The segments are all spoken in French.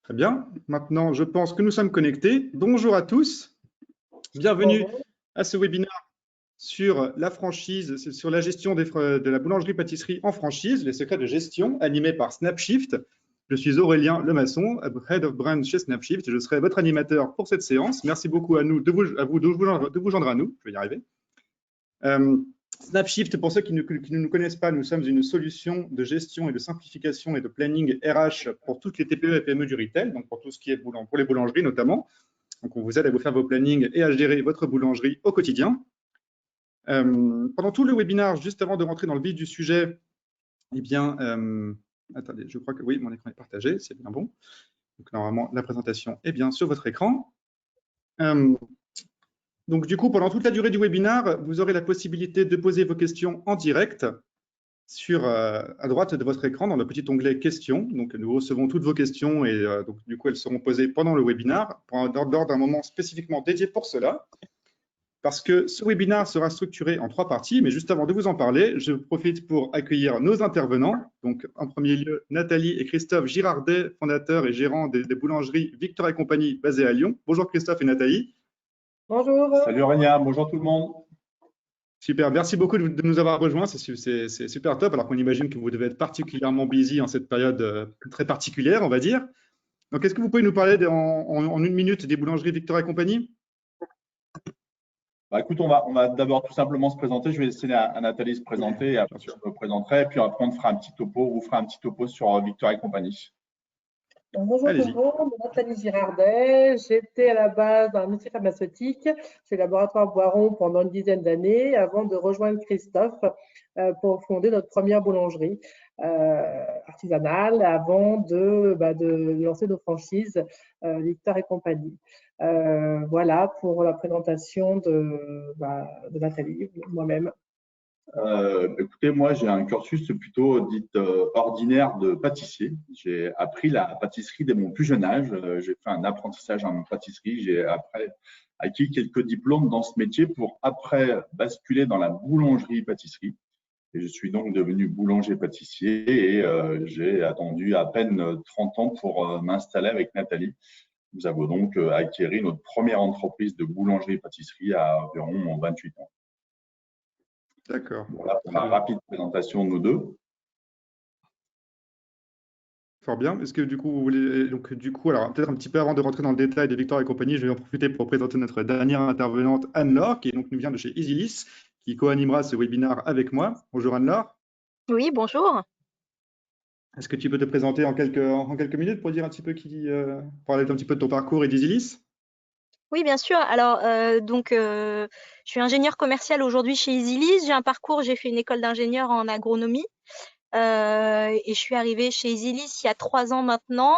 Très bien. Maintenant, je pense que nous sommes connectés. Bonjour à tous. Bienvenue Bonjour. à ce webinaire sur la franchise, sur la gestion de la boulangerie-pâtisserie en franchise, les secrets de gestion, animé par Snapshift. Je suis Aurélien Lemasson, Head of Brand chez Snapshift. Je serai votre animateur pour cette séance. Merci beaucoup à vous de vous joindre à nous. Je vais y arriver. Snapshift, pour ceux qui ne nous connaissent pas, nous sommes une solution de gestion et de simplification et de planning RH pour toutes les TPE et PME du retail, donc pour tout ce qui est pour les boulangeries notamment. Donc, on vous aide à vous faire vos plannings et à gérer votre boulangerie au quotidien. Pendant tout le webinaire, juste avant de rentrer dans le vif du sujet, eh bien, attendez, je crois que oui, mon écran est partagé, c'est bien bon. Donc, normalement, la présentation est bien sur votre écran. Donc, du coup, pendant toute la durée du webinaire, vous aurez la possibilité de poser vos questions en direct à droite de votre écran dans le petit onglet questions. Donc, nous recevons toutes vos questions et donc, du coup, elles seront posées pendant le webinaire lors d'un moment spécifiquement dédié pour cela. Parce que ce webinaire sera structuré en 3 parties, mais juste avant de vous en parler, je profite pour accueillir nos intervenants. Donc, en premier lieu, Nathalie et Christophe Girardet, fondateurs et gérants des boulangeries Victor et compagnie basées à Lyon. Bonjour Christophe et Nathalie. Bonjour. Salut Aurélien, bonjour tout le monde. Super, merci beaucoup de nous avoir rejoints, c'est super top, alors qu'on imagine que vous devez être particulièrement busy en cette période très particulière, on va dire. Donc, est-ce que vous pouvez nous parler en 1 minute des boulangeries Victor et compagnie? Écoute, on va d'abord tout simplement se présenter. Je vais laisser à Nathalie se présenter et après je me présenterai. Puis après, on fera un petit topo, vous fera un petit topo sur Victor et compagnie. Bonjour tout le monde, Nathalie Girardet. J'étais à la base dans l'industrie pharmaceutique chez Laboratoire Boiron pendant une dizaine d'années avant de rejoindre Christophe pour fonder notre première boulangerie artisanale avant de lancer nos franchises Victor et compagnie. Voilà pour la présentation de Nathalie, moi-même. Écoutez, moi, j'ai un cursus plutôt dit ordinaire de pâtissier. J'ai appris la pâtisserie dès mon plus jeune âge. J'ai fait un apprentissage en pâtisserie. J'ai après acquis quelques diplômes dans ce métier pour après basculer dans la boulangerie-pâtisserie. Et je suis donc devenu boulanger-pâtissier et j'ai attendu à peine 30 ans pour m'installer avec Nathalie. Nous avons donc acquis notre première entreprise de boulangerie-pâtisserie à environ 28 ans. D'accord. Voilà pour ma rapide présentation de nous deux. Fort bien. Est-ce que du coup, vous voulez. Donc, du coup, alors peut-être un petit peu avant de rentrer dans le détail de Victor et compagnie, je vais en profiter pour présenter notre dernière intervenante, Anne-Laure, qui donc nous vient de chez EasyLis, qui co-animera ce webinaire avec moi. Bonjour Anne-Laure. Oui, bonjour. Est-ce que tu peux te présenter en quelques minutes pour dire un petit peu parler un petit peu de ton parcours et d'EasyLis? Oui, bien sûr. Alors, je suis ingénieure commerciale aujourd'hui chez EasyLis. J'ai fait une école d'ingénieur en agronomie et je suis arrivée chez EasyLis il y a 3 ans maintenant.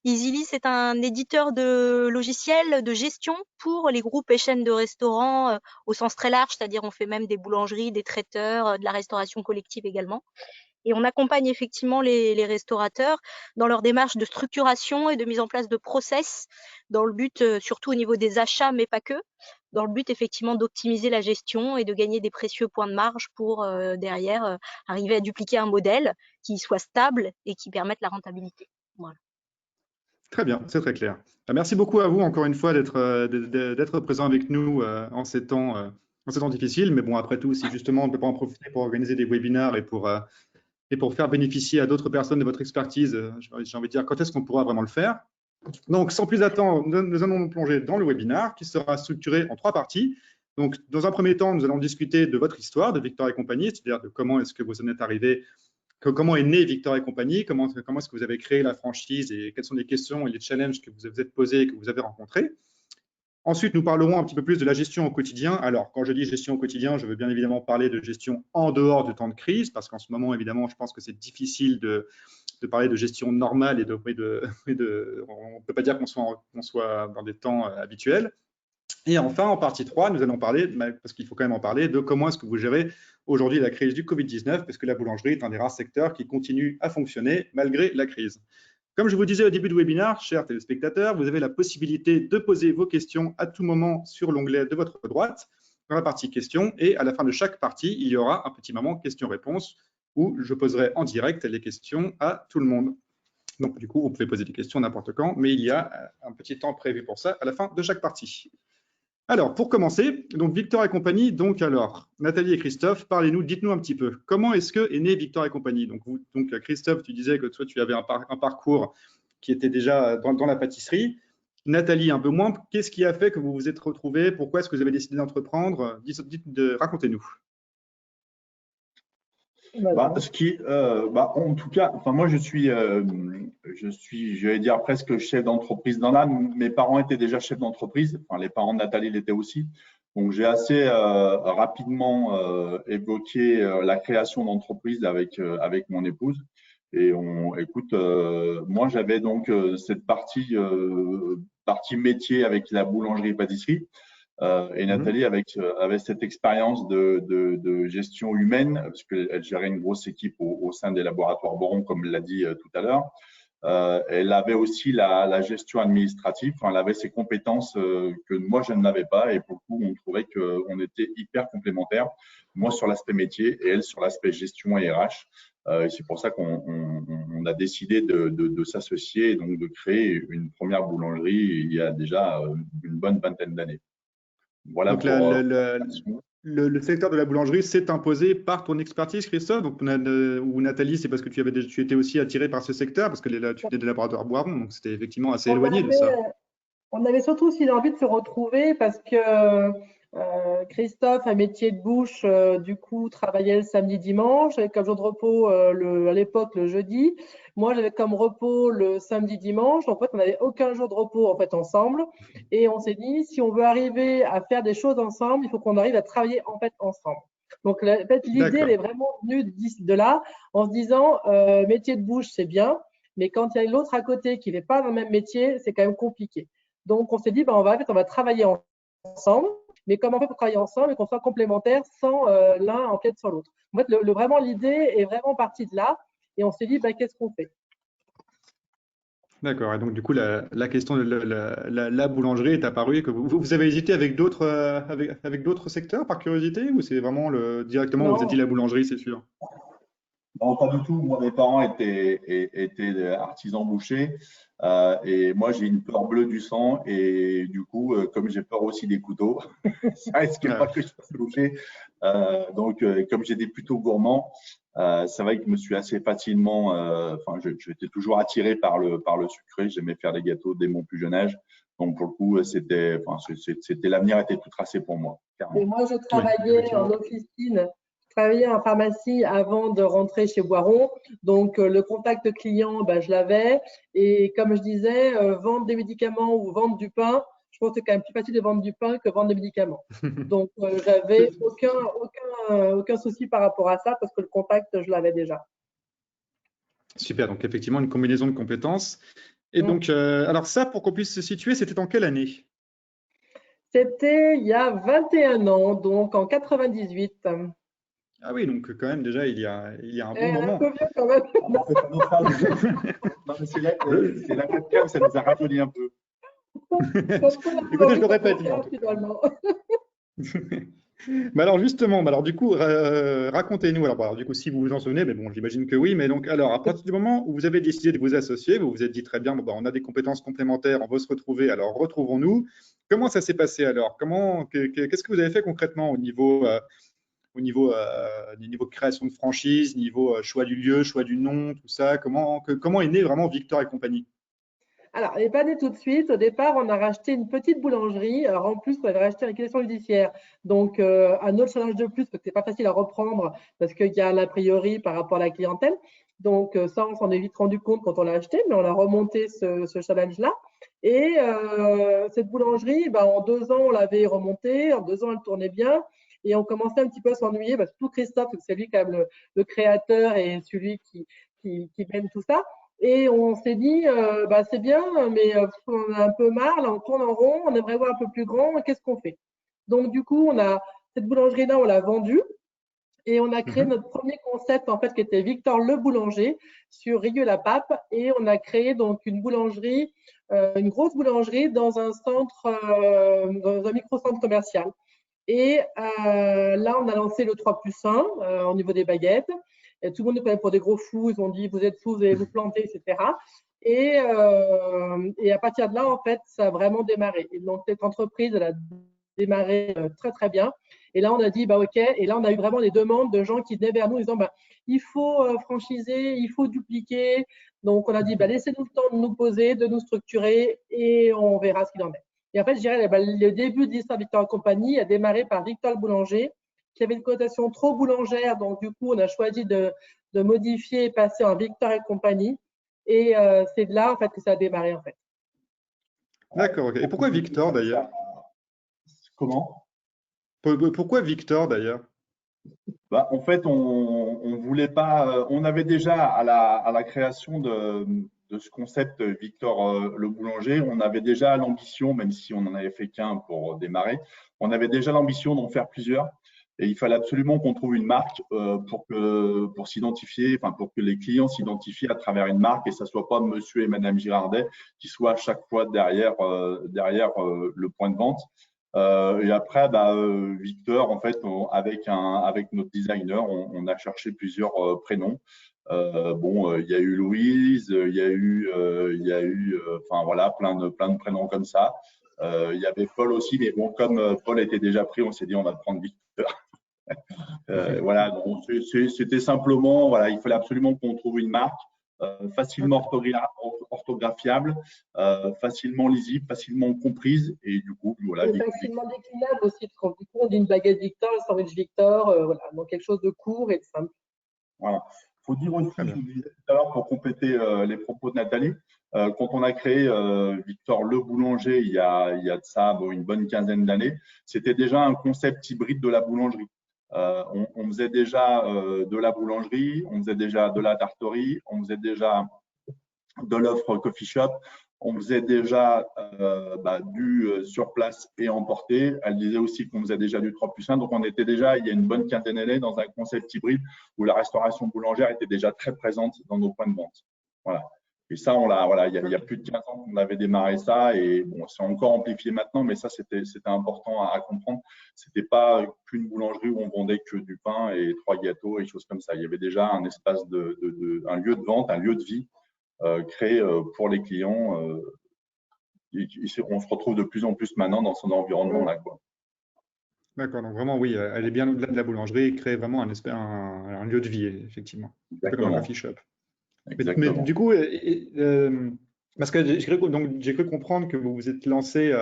EasyLis est un éditeur de logiciels de gestion pour les groupes et chaînes de restaurants au sens très large, c'est-à-dire on fait même des boulangeries, des traiteurs, de la restauration collective également. Et on accompagne effectivement les restaurateurs dans leur démarche de structuration et de mise en place de process dans le but, surtout au niveau des achats, mais pas que, dans le but effectivement d'optimiser la gestion et de gagner des précieux points de marge pour derrière arriver à dupliquer un modèle qui soit stable et qui permette la rentabilité. Voilà. Très bien, c'est très clair. Merci beaucoup à vous encore une fois d'être présent avec nous en ces temps difficiles. Mais bon, après tout, si justement on ne peut pas en profiter pour organiser des webinaires et pour faire bénéficier à d'autres personnes de votre expertise, j'ai envie de dire, quand est-ce qu'on pourra vraiment le faire? Donc, sans plus attendre, nous allons nous plonger dans le webinaire qui sera structuré en 3 parties. Donc, dans un premier temps, nous allons discuter de votre histoire, de Victor et compagnie, c'est-à-dire de comment est-ce que vous en êtes arrivé, comment est né Victor et compagnie, comment est-ce que vous avez créé la franchise et quelles sont les questions et les challenges que vous vous êtes posés et que vous avez rencontrés. Ensuite, nous parlerons un petit peu plus de la gestion au quotidien. Alors, quand je dis gestion au quotidien, je veux bien évidemment parler de gestion en dehors du temps de crise, parce qu'en ce moment, évidemment, je pense que c'est difficile de parler de gestion normale on ne peut pas dire qu'on soit dans des temps habituels. Et enfin, en partie 3, nous allons parler, parce qu'il faut quand même en parler, de comment est-ce que vous gérez aujourd'hui la crise du Covid-19, parce que la boulangerie est un des rares secteurs qui continue à fonctionner malgré la crise. Comme je vous disais au début du webinaire, chers téléspectateurs, vous avez la possibilité de poser vos questions à tout moment sur l'onglet de votre droite, dans la partie questions, et à la fin de chaque partie, il y aura un petit moment questions-réponses où je poserai en direct les questions à tout le monde. Donc, du coup, vous pouvez poser des questions n'importe quand, mais il y a un petit temps prévu pour ça à la fin de chaque partie. Alors, pour commencer, donc Victor et compagnie, donc alors, Nathalie et Christophe, parlez-nous, dites-nous un petit peu, comment est-ce que est né Victor et compagnie? Donc, Christophe, tu disais que toi, tu avais un parcours qui était déjà dans la pâtisserie. Nathalie, un peu moins. Qu'est-ce qui a fait que vous vous êtes retrouvés? Pourquoi est-ce que vous avez décidé d'entreprendre? Racontez-nous. En tout cas, enfin moi je suis, j'allais dire presque chef d'entreprise dans l'âme. Mes parents étaient déjà chefs d'entreprise. Enfin, les parents de Nathalie l'étaient aussi. Donc j'ai assez rapidement évoqué la création d'entreprise avec mon épouse. Et moi j'avais donc cette partie métier avec la boulangerie-pâtisserie. Et Nathalie avait cette expérience de gestion humaine, parce qu'elle gérait une grosse équipe au sein des laboratoires Boron, comme l'a dit tout à l'heure. Elle avait aussi la gestion administrative. Enfin, elle avait ces compétences que moi, je n'avais pas. Et pour le coup, on trouvait qu'on était hyper complémentaires. Moi, sur l'aspect métier et elle sur l'aspect gestion et RH. Et c'est pour ça qu'on a décidé de s'associer et donc de créer une première boulangerie il y a déjà une bonne vingtaine d'années. Voilà. Donc, le secteur de la boulangerie s'est imposé par ton expertise, Christophe, donc, ou Nathalie, c'est parce que tu étais aussi attiré par ce secteur, parce que tu venais des laboratoires Boiron, donc c'était effectivement assez éloigné de ça. On avait surtout aussi l'envie de se retrouver parce que Christophe, un métier de bouche, du coup, travaillait le samedi, dimanche, avec comme jour de repos à l'époque le jeudi. Moi, j'avais comme repos le samedi, dimanche. En fait, on n'avait aucun jour de repos en fait ensemble. Et on s'est dit, si on veut arriver à faire des choses ensemble, il faut qu'on arrive à travailler en fait ensemble. Donc, l'idée, elle est vraiment venue de là, en se disant, métier de bouche, c'est bien, mais quand il y a l'autre à côté qui n'est pas dans le même métier, c'est quand même compliqué. Donc, on s'est dit, on va travailler ensemble, mais comment on fait pour travailler ensemble et qu'on soit complémentaires sans l'un empiète sur l'autre. En fait, vraiment, l'idée est vraiment partie de là et on s'est dit, qu'est-ce qu'on fait? D'accord. Et donc, du coup, la question de la boulangerie est apparue. Que vous avez hésité avec d'autres secteurs par curiosité, ou c'est vraiment directement vous vous êtes dit la boulangerie, c'est sûr? Non, pas du tout. Moi, mes parents étaient artisans bouchers et moi, j'ai une peur bleue du sang et du coup, comme j'ai peur aussi des couteaux, ça risque pas que je fasse boucher. Donc, comme j'étais plutôt gourmand, c'est vrai que je me suis assez facilement, enfin, j'étais toujours attiré par le sucré. J'aimais faire des gâteaux dès mon plus jeune âge. Donc, pour le coup, l'avenir était tout tracé pour moi. Carrément. Et moi, je travaillais en officine. Je travaillais en pharmacie avant de rentrer chez Boiron. Donc, le contact client, je l'avais. Et comme je disais, vendre des médicaments ou vendre du pain, je pense que c'est quand même plus facile de vendre du pain que vendre des médicaments. Donc, j'avais aucun souci par rapport à ça parce que le contact, je l'avais déjà. Super. Donc, effectivement, une combinaison de compétences. Et donc, alors ça, pour qu'on puisse se situer, c'était en quelle année? C'était il y a 21 ans, donc en 98. Ah oui, donc quand même déjà il y a un bon moment. Un peu vieux quand même. C'est la webcam, ça nous a rajeuni un peu. Écoutez, je le répète. Mais alors justement, du coup, racontez-nous. Alors du coup, si vous vous en souvenez, mais bon, j'imagine que oui. Mais donc, alors à partir du moment où vous avez décidé de vous associer, vous vous êtes dit très bien, on a des compétences complémentaires, on va se retrouver. Alors retrouvons-nous. Comment ça s'est passé alors? Qu'est-ce que vous avez fait concrètement au niveau de création de franchise, niveau choix du lieu, choix du nom, tout ça? Comment est né vraiment Victor et compagnie? Alors, elle n'est pas née tout de suite. Au départ, on a racheté une petite boulangerie. Alors, en plus, on avait racheté une liquidation judiciaire. Donc, un autre challenge de plus, parce que ce n'est pas facile à reprendre, parce qu'il y a l'a priori par rapport à la clientèle. Donc, ça, on s'en est vite rendu compte quand on l'a acheté, mais on a remonté ce challenge-là. Et cette boulangerie, en 2 ans, on l'avait remontée. En 2 ans, elle tournait bien. Et on commençait un petit peu à s'ennuyer, parce que tout Christophe, c'est lui quand même le créateur et celui qui mène tout ça. Et on s'est dit, c'est bien, mais on a un peu marre, là, on tourne en rond, on aimerait voir un peu plus grand, qu'est-ce qu'on fait? Donc, du coup, cette boulangerie-là, on l'a vendue et on a créé notre premier concept, en fait, qui était Victor le Boulanger sur Rieux-la-Pape. Et on a créé donc une boulangerie, une grosse boulangerie dans un dans un micro-centre commercial. Et là, on a lancé le 3+1 au niveau des baguettes. Et tout le monde nous prenait pour des gros fous. Ils ont dit, vous êtes fous, vous allez vous planter, etc. Et à partir de là, en fait, ça a vraiment démarré. Et donc, cette entreprise, elle a démarré très, très bien. Et là, on a dit, bah, OK. Et là, on a eu vraiment des demandes de gens qui venaient vers nous en disant, bah, il faut franchiser, il faut dupliquer. Donc, on a dit, bah, laissez-nous le temps de nous poser, de nous structurer et on verra ce qu'il en est. Et en fait, je dirais, bah, le début de l'histoire Victor et compagnie a démarré par Victor le boulanger, qui avait une connotation trop boulangère. Donc, du coup, on a choisi de modifier et passer en Victor et compagnie. Et c'est de là, en fait, que ça a démarré, en fait. D'accord. Okay. Et pourquoi Victor, d'ailleurs? Comment? Pourquoi Victor, d'ailleurs? Bah, en fait, on voulait pas. On avait déjà à la création de ce concept Victor le boulanger, on avait déjà l'ambition, même si on n'en avait fait qu'un pour démarrer, on avait déjà l'ambition d'en faire plusieurs. Et il fallait absolument qu'on trouve une marque pour s'identifier, enfin pour que les clients s'identifient à travers une marque et ça soit pas Monsieur et Madame Girardet qui soit à chaque fois derrière le point de vente. Et après, bah, Victor, en fait, avec notre designer, on a cherché plusieurs prénoms. Il y a eu Louise, il y a eu, enfin voilà, plein de prénoms comme ça. Il y avait Paul aussi, mais bon, comme Paul était déjà pris, on s'est dit on va prendre Victor. Voilà, donc c'était simplement, voilà, il fallait absolument qu'on trouve une marque facilement orthographiable, facilement lisible, facilement comprise, et du coup, voilà. Et facilement déclinable aussi, parce du coup, on dit une baguette Victor, un sandwich Victor, voilà, donc quelque chose de court et de simple. Voilà. Il faut dire aussi, je vous disais tout à l'heure, pour compléter les propos de Nathalie, quand on a créé Victor le boulanger il y a de ça une bonne quinzaine d'années, c'était déjà un concept hybride de la boulangerie. On faisait déjà de la boulangerie, on faisait déjà de la tarterie, on faisait déjà de l'offre coffee shop, on faisait déjà du sur place et emporté. Elle disait aussi qu'on faisait déjà du 3+1. Donc, on était déjà, il y a une bonne quinzaine d'années, dans un concept hybride où la restauration boulangère était déjà très présente dans nos points de vente. Voilà. Et ça, voilà, il y a plus de 15 ans qu'on avait démarré ça et bon, c'est encore amplifié maintenant, mais ça, c'était important à comprendre. C'était pas qu'une boulangerie où on vendait que du pain et 3 gâteaux et choses comme ça. Il y avait déjà un espace un lieu de vente, un lieu de vie créé pour les clients. On se retrouve de plus en plus maintenant dans son environnement-là. D'accord, donc vraiment, oui, elle est bien au-delà de la boulangerie et crée vraiment un lieu de vie, effectivement. Exactement. Comme un coffee shop. Mais du coup, parce que j'ai cru comprendre que vous vous êtes lancé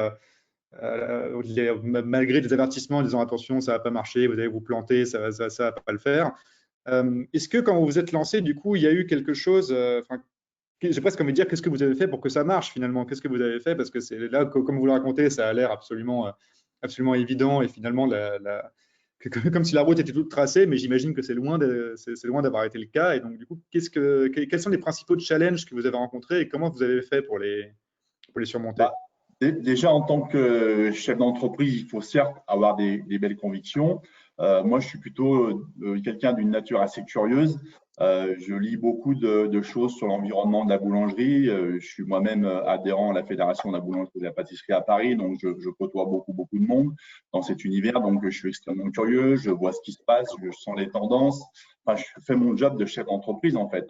malgré des avertissements en disant attention, ça ne va pas marcher, vous allez vous planter, ça ne va pas le faire. Est-ce que quand vous vous êtes lancé, du coup, il y a eu quelque chose, j'ai presque envie de dire, qu'est-ce que vous avez fait pour que ça marche finalement? Qu'est-ce que vous avez fait? Parce que c'est là, comme vous le racontez, ça a l'air absolument évident et finalement, comme si la route était toute tracée, mais j'imagine que c'est loin d'avoir été le cas. Et donc, du coup, quels sont les principaux challenges que vous avez rencontrés et comment vous avez fait pour les surmonter? Déjà, en tant que chef d'entreprise, il faut certes avoir des belles convictions. Moi, je suis plutôt quelqu'un d'une nature assez curieuse. Je lis beaucoup de choses sur l'environnement de la boulangerie. Je suis moi-même adhérent à la Fédération de la boulangerie et de la pâtisserie à Paris, donc je côtoie beaucoup de monde dans cet univers. Donc, je suis extrêmement curieux, je vois ce qui se passe, je sens les tendances. Enfin, je fais mon job de chef d'entreprise en fait.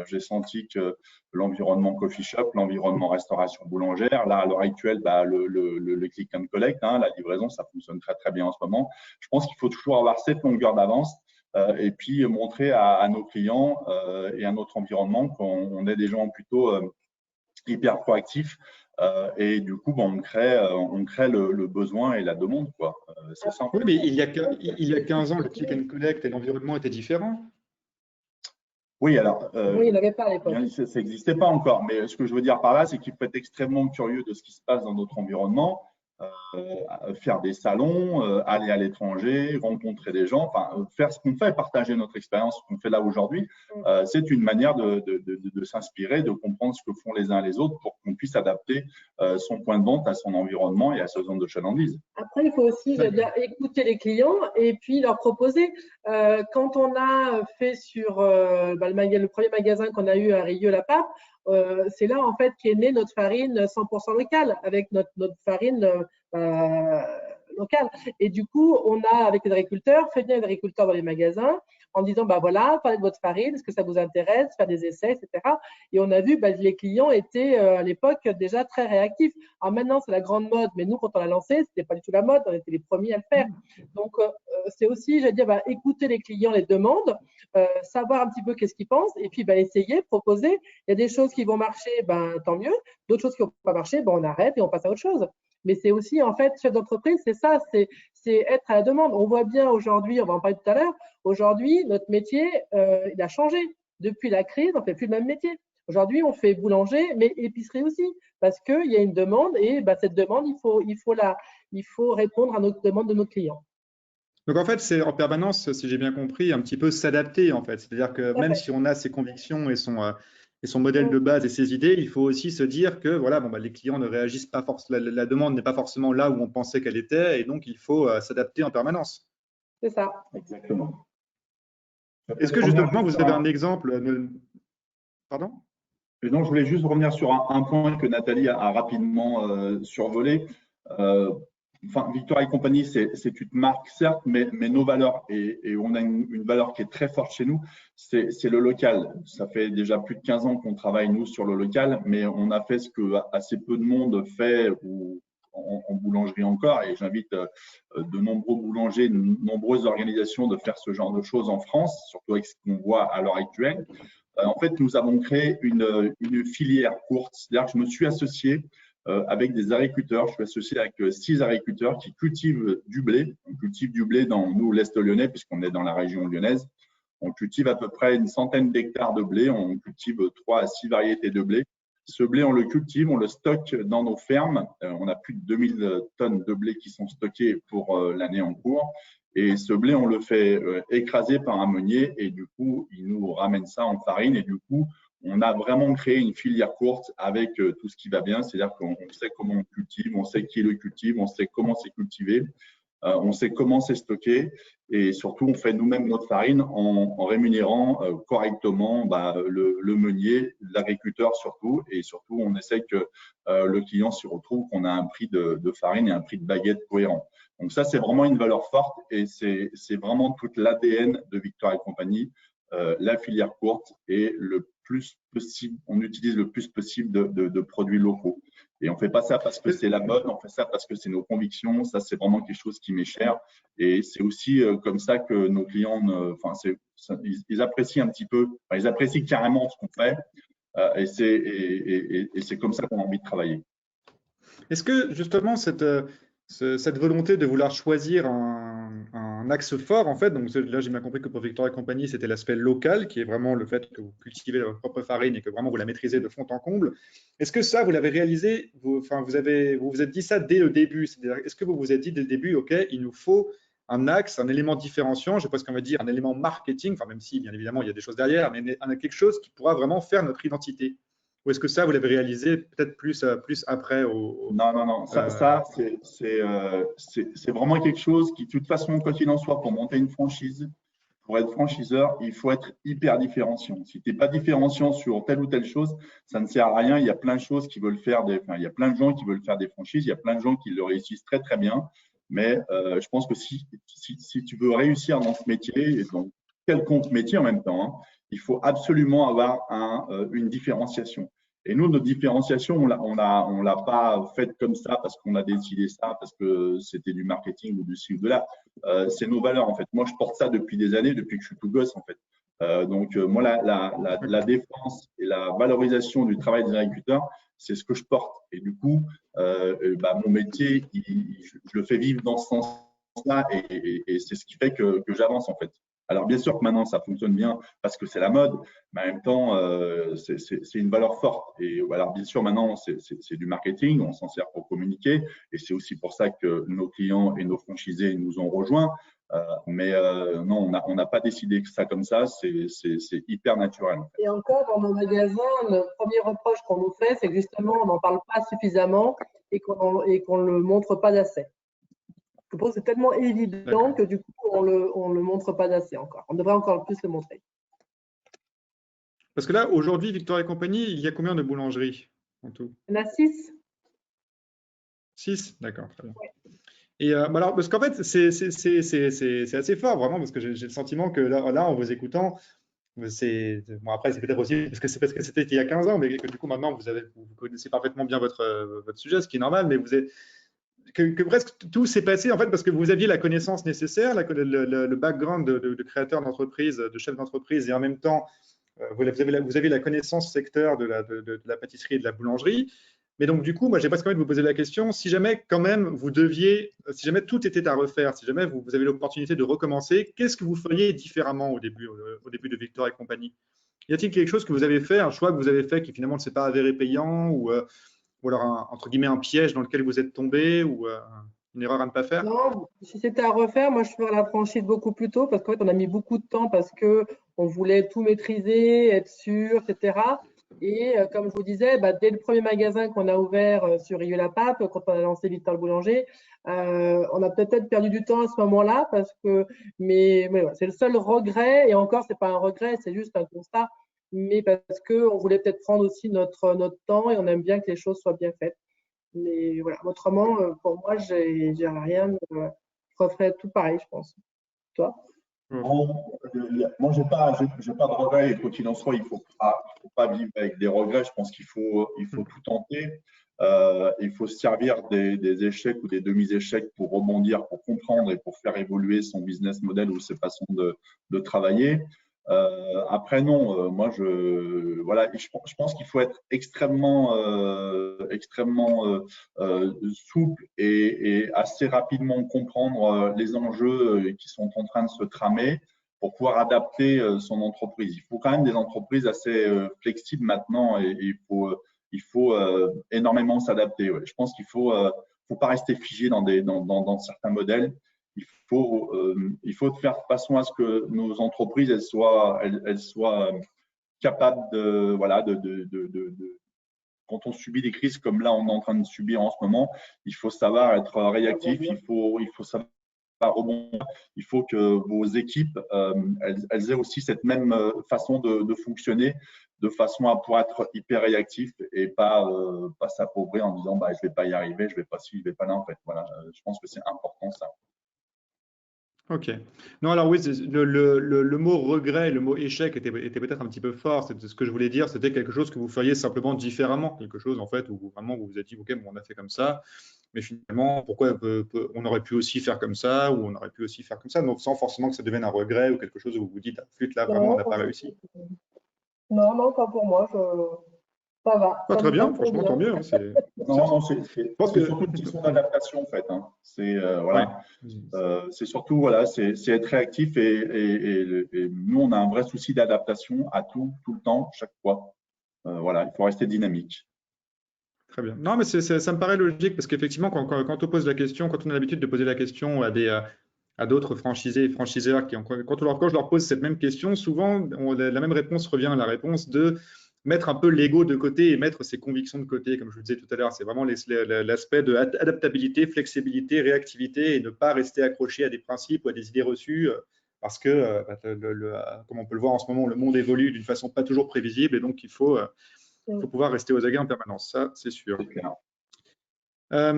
J'ai senti que l'environnement coffee shop, l'environnement restauration boulangère, là à l'heure actuelle, le click and collect, la livraison, ça fonctionne très très bien en ce moment. Je pense qu'il faut toujours avoir cette longueur d'avance et puis montrer à nos clients et à notre environnement qu'on est des gens plutôt hyper proactifs. Et du coup, on crée le besoin et la demande, quoi. C'est ça. Oui, mais il y a 15 ans, le click and collect et l'environnement étaient différents. Oui, alors, oui, il n'avait pas à l'époque. Ça n'existait pas encore, mais ce que je veux dire par là, c'est qu'il faut être extrêmement curieux de ce qui se passe dans notre environnement, faire des salons, aller à l'étranger, rencontrer des gens, enfin, faire ce qu'on fait, partager notre expérience, ce qu'on fait là aujourd'hui. C'est une manière de s'inspirer, de comprendre ce que font les uns et les autres pour qu'on puisse adapter son point de vente à son environnement et à sa zone de chalandise. Après, il faut aussi écouter les clients et puis leur proposer. Quand on a fait sur le premier magasin qu'on a eu à Rieux-la-Pape, c'est là en fait qu'est née notre farine 100% locale, avec notre farine locale. Et du coup, on a avec les agriculteurs fait venir les agriculteurs dans les magasins en disant, bah voilà, parlez de votre farine, est-ce que ça vous intéresse, faire des essais, etc. Et on a vu, bah, les clients étaient à l'époque déjà très réactifs. Alors maintenant, c'est la grande mode, mais nous, quand on l'a lancé, c'était pas du tout la mode, on était les premiers à le faire. Donc, c'est aussi, je veux dire, bah, écouter les clients, les demandes, savoir un petit peu qu'est-ce qu'ils pensent, et puis bah, essayer, proposer. Il y a des choses qui vont marcher, ben, tant mieux. D'autres choses qui ne vont pas marcher, ben, on arrête et on passe à autre chose. Mais c'est aussi, en fait, chef d'entreprise, c'est ça, c'est être à la demande. On voit bien aujourd'hui, on va en parler tout à l'heure, aujourd'hui, notre métier, il a changé. Depuis la crise, on ne fait plus le même métier. Aujourd'hui, on fait boulanger, mais épicerie aussi, parce qu'il y a une demande et bah, cette demande, il faut répondre à notre demande de nos clients. Donc en fait, c'est en permanence, si j'ai bien compris, un petit peu s'adapter en fait. C'est-à-dire que même si on a ses convictions et son modèle de base et ses idées, il faut aussi se dire que voilà, bon, bah, les clients ne réagissent pas forcément, la demande n'est pas forcément là où on pensait qu'elle était, et donc il faut s'adapter en permanence. C'est ça. Exactement. Est-ce que justement vous avez un exemple Pardon? Non, je voulais juste revenir sur un point que Nathalie a rapidement survolé. Enfin, Victoire et compagnie, c'est une marque, certes, mais nos valeurs, et on a une valeur qui est très forte chez nous, c'est le local. Ça fait déjà plus de 15 ans qu'on travaille, nous, sur le local, mais on a fait ce que assez peu de monde fait ou en boulangerie encore, et j'invite de nombreux boulangers, de nombreuses organisations de faire ce genre de choses en France, surtout avec ce qu'on voit à l'heure actuelle. En fait, nous avons créé une filière courte, c'est-à-dire que je me suis associé avec des agriculteurs. Je suis associé avec 6 agriculteurs qui cultivent du blé. On cultive du blé dans nous, l'Est lyonnais, puisqu'on est dans la région lyonnaise. On cultive à peu près une centaine d'hectares de blé. On cultive 3 à 6 variétés de blé. Ce blé, on le cultive, on le stocke dans nos fermes. On a plus de 2000 tonnes de blé qui sont stockées pour l'année en cours. Et ce blé, on le fait écraser par un meunier et du coup, il nous ramène ça en farine. Et du coup, on a vraiment créé une filière courte avec tout ce qui va bien. C'est-à-dire qu'on sait comment on cultive, on sait qui le cultive, on sait comment c'est cultivé, on sait comment c'est stocké. Et surtout, on fait nous-mêmes notre farine en rémunérant correctement le meunier, l'agriculteur surtout. Et surtout, on essaie que le client s'y retrouve, qu'on a un prix de farine et un prix de baguette cohérent. Donc ça, c'est vraiment une valeur forte et c'est vraiment toute l'ADN de Victoire et compagnie, la filière courte et le plus possible, on utilise le plus possible de produits locaux. Et on ne fait pas ça parce que c'est la mode, on fait ça parce que c'est nos convictions, ça c'est vraiment quelque chose qui m'est cher. Et c'est aussi comme ça que nos clients, ils apprécient un petit peu, enfin, ils apprécient carrément ce qu'on fait et c'est comme ça qu'on a envie de travailler. Est-ce que justement cette volonté de vouloir choisir un axe fort, en fait, donc là j'ai bien compris que pour Victoire et compagnie, c'était l'aspect local, qui est vraiment le fait que vous cultivez votre propre farine et que vraiment vous la maîtrisez de fond en comble. Est-ce que ça, vous l'avez réalisé, vous vous êtes dit ça dès le début? C'est-à-dire, est-ce que vous vous êtes dit dès le début, OK, il nous faut un axe, un élément différenciant, je sais pas ce qu'on va dire, un élément marketing, enfin même si bien évidemment il y a des choses derrière, mais quelque chose qui pourra vraiment faire notre identité? Ou est-ce que ça, vous l'avez réalisé peut-être plus après Non. Ça c'est vraiment quelque chose qui, de toute façon, quoi qu'il en soit, pour monter une franchise, pour être franchiseur, il faut être hyper différenciant. Si tu n'es pas différenciant sur telle ou telle chose, ça ne sert à rien. Il y a plein de choses qui veulent faire il y a plein de gens qui veulent faire des franchises, il y a plein de gens qui le réussissent très, très bien. Mais je pense que si tu veux réussir dans ce métier, et dans quelconque métier en même temps, hein, il faut absolument avoir une différenciation. Et nous, notre différenciation, on l'a pas faite comme ça parce qu'on a décidé ça, parce que c'était du marketing ou du ci ou de là. C'est nos valeurs, en fait. Moi, je porte ça depuis des années, depuis que je suis tout gosse, en fait. Moi, la défense et la valorisation du travail des agriculteurs, c'est ce que je porte. Et du coup, mon métier, je le fais vivre dans ce sens-là et c'est ce qui fait que j'avance, en fait. Alors, bien sûr que maintenant, ça fonctionne bien parce que c'est la mode, mais en même temps, c'est une valeur forte. Et alors, bien sûr, maintenant, c'est du marketing, on s'en sert pour communiquer et c'est aussi pour ça que nos clients et nos franchisés nous ont rejoints. Non, on n'a pas décidé que ça comme ça, c'est hyper naturel. En fait. Et encore, dans nos magasins, le premier reproche qu'on nous fait, c'est que justement, on n'en parle pas suffisamment et qu'on ne le montre pas assez. C'est tellement évident que du coup, on le montre pas assez encore. On devrait encore plus le montrer. Parce que là, aujourd'hui, Victoire et compagnie, il y a combien de boulangeries en tout? Il y en a 6. 6, d'accord, très bien. Ouais. Et alors, parce qu'en fait, c'est assez fort, vraiment, parce que j'ai le sentiment que là, en vous écoutant, bon, après, c'est peut-être aussi parce que c'était il y a 15 ans, mais que du coup, maintenant, vous connaissez parfaitement bien votre sujet, ce qui est normal, mais que presque tout s'est passé, en fait, parce que vous aviez la connaissance nécessaire, le background de créateur d'entreprise, de chef d'entreprise, et en même temps, vous avez la connaissance secteur de la pâtisserie et de la boulangerie. Mais donc, du coup, moi, j'ai presque envie de vous poser la question, si jamais, quand même, si jamais tout était à refaire, si jamais vous avez l'opportunité de recommencer, qu'est-ce que vous feriez différemment au début de Victor et compagnie? Y a-t-il quelque chose que vous avez fait, un choix que vous avez fait qui finalement ne s'est pas avéré payant, ou alors, entre guillemets, un piège dans lequel vous êtes tombé, ou une erreur à ne pas faire? Non, si c'était à refaire, moi je ferais la franchise beaucoup plus tôt parce qu'en fait on a mis beaucoup de temps parce que on voulait tout maîtriser, être sûr, etc. Et comme je vous disais, bah, dès le premier magasin qu'on a ouvert sur Rieux-la-Pape, quand on a lancé Victor le Boulanger, on a peut-être perdu du temps à ce moment-là parce que, mais ouais, c'est le seul regret. Et encore, c'est pas un regret, c'est juste un constat. Mais parce que on voulait peut-être prendre aussi notre temps et on aime bien que les choses soient bien faites. Mais voilà, autrement, pour moi, j'ai rien. Je referais tout pareil, je pense. Toi? Bon, moi, j'ai pas de regrets. Et quoi qu'il en soit, il faut pas vivre avec des regrets. Je pense il faut tout tenter. Il faut se servir des échecs ou des demi-échecs pour rebondir, pour comprendre et pour faire évoluer son business model ou ses façons de travailler. Après, non, moi, voilà, je pense qu'il faut être extrêmement souple et assez rapidement comprendre les enjeux qui sont en train de se tramer pour pouvoir adapter son entreprise. Il faut quand même des entreprises assez flexibles maintenant et il faut énormément s'adapter. Ouais. Je pense qu'il faut pas rester figé dans certains modèles. Il faut faire de façon à ce que nos entreprises elles soient capables quand on subit des crises comme là on est en train de subir en ce moment, il faut savoir être réactif, il faut savoir rebondir, il faut que vos équipes elles aient aussi cette même façon de fonctionner, de façon à pouvoir être hyper réactif et pas s'appauvrir en disant bah je vais pas y arriver, je vais pas ci, je vais pas là en fait. Voilà, je pense que c'est important ça. Ok. Non, alors oui, le mot regret, le mot échec était peut-être un petit peu fort. C'est ce que je voulais dire. C'était quelque chose que vous feriez simplement différemment. Quelque chose, en fait, où vraiment vous vous êtes dit, OK, bon, on a fait comme ça. Mais finalement, pourquoi on aurait pu aussi faire comme ça, ou on aurait pu aussi faire comme ça, donc sans forcément que ça devienne un regret ou quelque chose où vous vous dites, ah, flûte, là, vraiment, on Non, n'a pas réussi. non, pas pour moi. Ça va, Pas ça très me bien, convient. franchement, tant mieux. Hein, Non, je pense c'est que. surtout une question d'adaptation en fait. Hein. C'est Ouais. voilà, c'est surtout voilà, c'est être réactif et nous on a un vrai souci d'adaptation à tout le temps, chaque fois. Voilà, il faut rester dynamique. Très bien. Non, mais ça me paraît logique parce qu'effectivement, quand on pose la question, quand on a l'habitude de poser la question à d'autres franchisés et franchiseurs quand je leur pose cette même question, souvent, la même réponse revient à la réponse de mettre un peu l'ego de côté et mettre ses convictions de côté, comme je vous disais tout à l'heure. C'est vraiment l'aspect de adaptabilité, flexibilité, réactivité et ne pas rester accroché à des principes ou à des idées reçues parce que, comme on peut le voir en ce moment, le monde évolue d'une façon pas toujours prévisible et donc il faut pouvoir rester aux aguets en permanence, ça c'est sûr.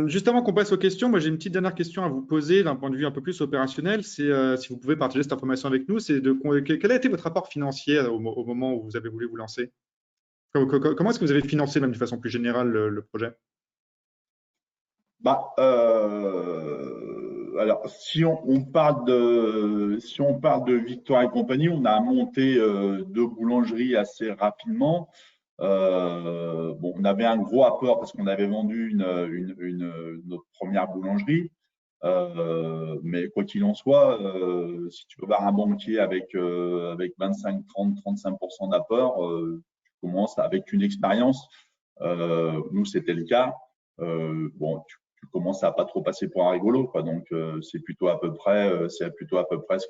Juste avant qu'on passe aux questions, moi j'ai une petite dernière question à vous poser d'un point de vue un peu plus opérationnel. C'est si vous pouvez partager cette information avec nous, c'est quel a été votre rapport financier au moment où vous avez voulu vous lancer? Comment est-ce que vous avez financé, même de façon plus générale, le projet? Bah, alors, si on parle de Victoire et compagnie, on a monté deux boulangeries assez rapidement. Bon, on avait un gros apport parce qu'on avait vendu notre première boulangerie. Mais quoi qu'il en soit, si tu veux voir un banquier avec 25, 30, 35% d'apport, tu commences avec une expérience. Nous, c'était le cas. Bon, tu commences à pas trop passer pour un rigolo, quoi. Donc, c'est plutôt à peu près ce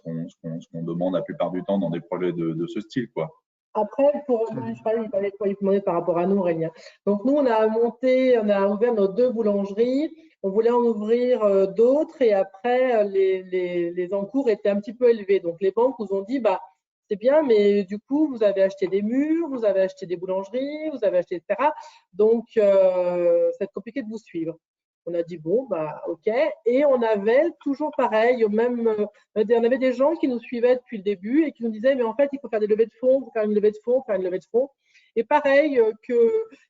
qu'on demande la plupart du temps dans des projets de ce style, quoi. Après, je parlais, il fallait demander par rapport à nous, Aurélien. Donc, nous, on a ouvert nos deux boulangeries. On voulait en ouvrir d'autres et après, les encours étaient un petit peu élevés. Donc, les banques nous ont dit, bah, c'est bien, mais du coup, vous avez acheté des murs, vous avez acheté des boulangeries, vous avez acheté, etc. Donc, ça va être compliqué de vous suivre. On a dit bon, bah ok. Et on avait toujours pareil, même, on avait des gens qui nous suivaient depuis le début et qui nous disaient mais en fait il faut faire des levées de fonds, il faut faire une levée de fonds, faire une levée de fonds. Et pareil,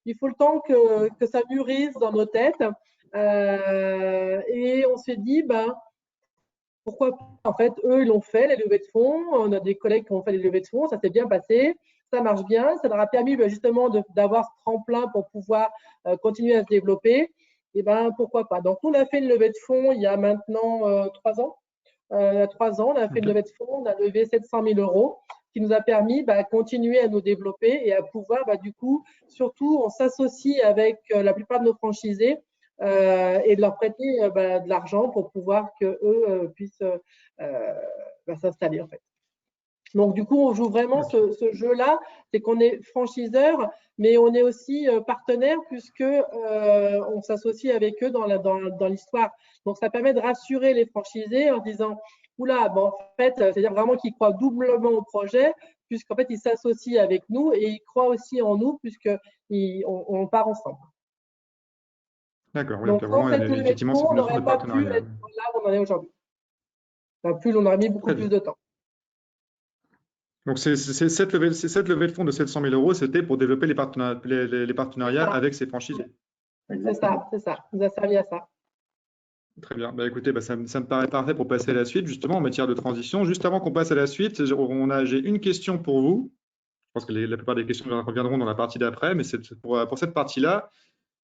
il faut le temps que ça mûrisse dans nos têtes. Et on s'est dit, ben, pourquoi pas. En fait, eux, ils l'ont fait, les levées de fonds. On a des collègues qui ont fait les levées de fonds. Ça s'est bien passé. Ça marche bien. Ça leur a permis justement d'avoir ce tremplin pour pouvoir continuer à se développer. Et ben, pourquoi pas. Donc, on a fait une levée de fonds il y a maintenant 3 ans. On a fait une levée de fonds. On a levé 700 000 € qui nous a permis de continuer à nous développer et à pouvoir, du coup, surtout, on s'associe avec la plupart de nos franchisés et de leur prêter de l'argent pour pouvoir qu'eux puissent s'installer, en fait. Donc, du coup, on joue vraiment ce jeu-là, c'est qu'on est franchiseur, mais on est aussi partenaire puisque on s'associe avec eux dans l'histoire. Donc, ça permet de rassurer les franchisés en disant oula, en fait, c'est-à-dire vraiment qu'ils croient doublement au projet, puisqu'en fait, ils s'associent avec nous et ils croient aussi en nous, puisqu'on part ensemble. D'accord, oui, donc vraiment, effectivement, c'est on une notion n'aurait de pas pu partenariat. être là où on en est aujourd'hui. On aurait mis beaucoup plus de temps. Donc, cette levée de fonds de 700 000 €, c'était pour développer les partenariats avec ces franchisés. C'est ça. Ça nous a servi à ça. Très bien. Écoutez, ça me paraît parfait pour passer à la suite, justement, en matière de transition. Juste avant qu'on passe à la suite, j'ai une question pour vous. Je pense que la plupart des questions reviendront dans la partie d'après, mais c'est pour cette partie-là,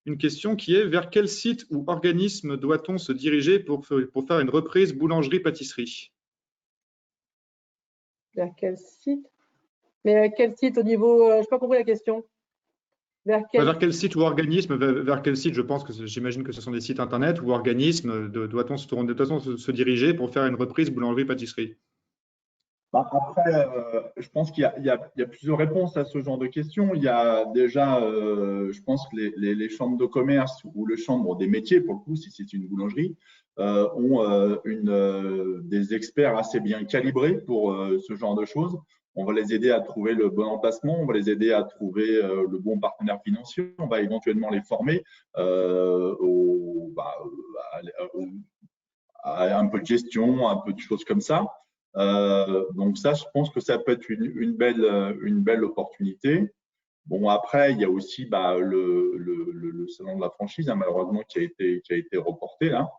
une question qui est: vers quel site ou organisme doit-on se diriger pour faire une reprise boulangerie-pâtisserie? Vers quel site? Mais quel site au niveau… je n'ai pas compris la question. Vers quel site ou organisme? Vers quel site? Je pense que j'imagine que ce sont des sites internet ou organismes. Doit-on se diriger pour faire une reprise boulangerie-pâtisserie? Après, je pense qu'il y a plusieurs réponses à ce genre de questions. Il y a déjà, je pense que les chambres de commerce ou les chambres des métiers, pour le coup, si c'est une boulangerie, ont des experts assez bien calibrés pour ce genre de choses. On va les aider à trouver le bon emplacement, on va les aider à trouver le bon partenaire financier, on va éventuellement les former à un peu de gestion, un peu de choses comme ça. Donc ça, je pense que ça peut être une belle opportunité. Bon, après, il y a aussi le salon de la franchise, malheureusement, qui a été reporté là.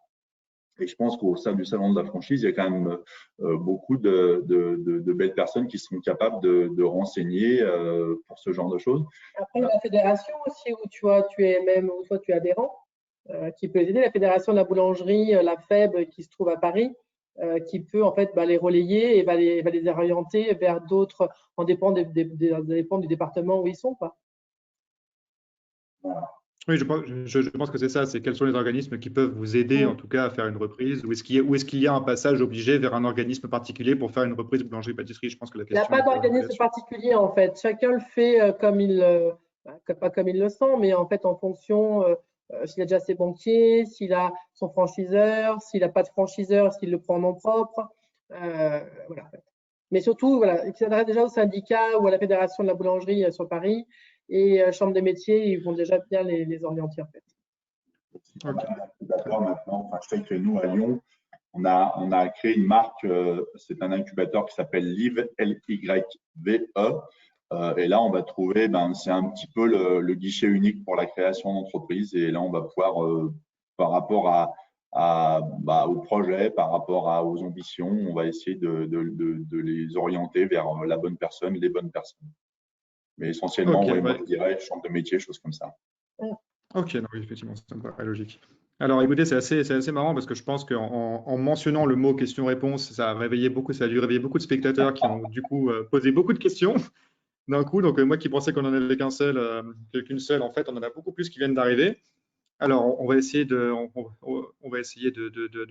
Et je pense qu'au sein du salon de la franchise, il y a quand même beaucoup de belles personnes qui sont capables de renseigner pour ce genre de choses. Après, la fédération aussi, où tu es même, où toi tu es adhérent, qui peut aider, la fédération de la boulangerie, la FEB, qui se trouve à Paris, qui peut en fait les relayer et va les orienter vers d'autres, en dépend du département où ils sont, quoi. Voilà. Oui, je pense que c'est ça, c'est quels sont les organismes qui peuvent vous aider en tout cas à faire une reprise, ou est-ce qu'il y a un passage obligé vers un organisme particulier pour faire une reprise boulangerie-pâtisserie? Je pense que la question… Il n'y a pas d'organisme particulier en fait, chacun le fait pas comme il le sent, mais en fait en fonction s'il a déjà ses banquiers, s'il a son franchiseur, s'il n'a pas de franchiseur, s'il le prend en nom propre. Voilà. Mais surtout, voilà, il s'adresse déjà au syndicat ou à la fédération de la boulangerie sur Paris et chambre des métiers, ils vont déjà bien les orienter en fait. Okay. Maintenant, enfin, je sais que nous à Lyon, on a créé une marque, c'est un incubateur qui s'appelle Live, L-Y-V-E. Et là, on va trouver, c'est un petit peu le guichet unique pour la création d'entreprise. Et là, on va pouvoir, par rapport au projet, par rapport aux ambitions, on va essayer de les orienter vers la bonne personne, les bonnes personnes. Mais essentiellement, moi, je dirais chambre de métier, choses comme ça. Ok, non, effectivement, ça me paraît logique. Alors, écoutez, c'est assez marrant parce que je pense qu'en mentionnant le mot question-réponse, ça a dû réveiller beaucoup de spectateurs qui ont du coup posé beaucoup de questions d'un coup. Donc, moi qui pensais qu'on en avait qu'une seule, en fait, on en a beaucoup plus qui viennent d'arriver. Alors, on va essayer de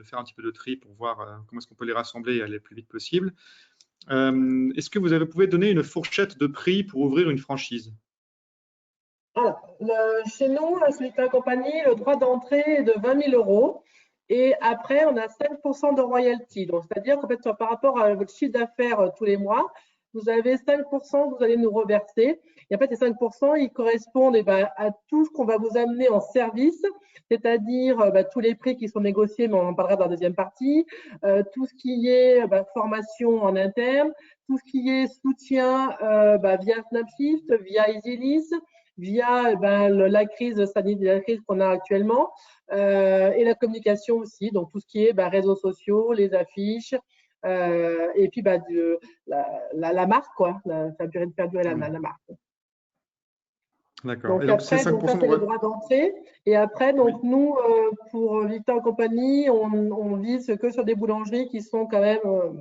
faire un petit peu de tri pour voir comment est-ce qu'on peut les rassembler et aller le plus vite possible. Est-ce que vous pouvez donner une fourchette de prix pour ouvrir une franchise? Alors, chez nous, la Solitaire Compagnie, le droit d'entrée est de 20 000 € et après, on a 5% de royalty. Donc, c'est-à-dire qu'en fait, par rapport à votre chiffre d'affaires tous les mois, vous avez 5% que vous allez nous reverser. Et en fait, ces 5%, ils correspondent à tout ce qu'on va vous amener en service, c'est-à-dire tous les prix qui sont négociés, mais on en parlera dans la deuxième partie, tout ce qui est formation en interne, tout ce qui est soutien via Snapshift, via EasyLease, via la crise sanitaire, la crise qu'on a actuellement, et la communication aussi, donc tout ce qui est réseaux sociaux, les affiches, et puis la marque, quoi, faire durer la marque. D'accord. Donc après, ça c'est le droit d'entrée. Et après, donc nous, pour Victor et compagnie, on vise que sur des boulangeries qui sont quand même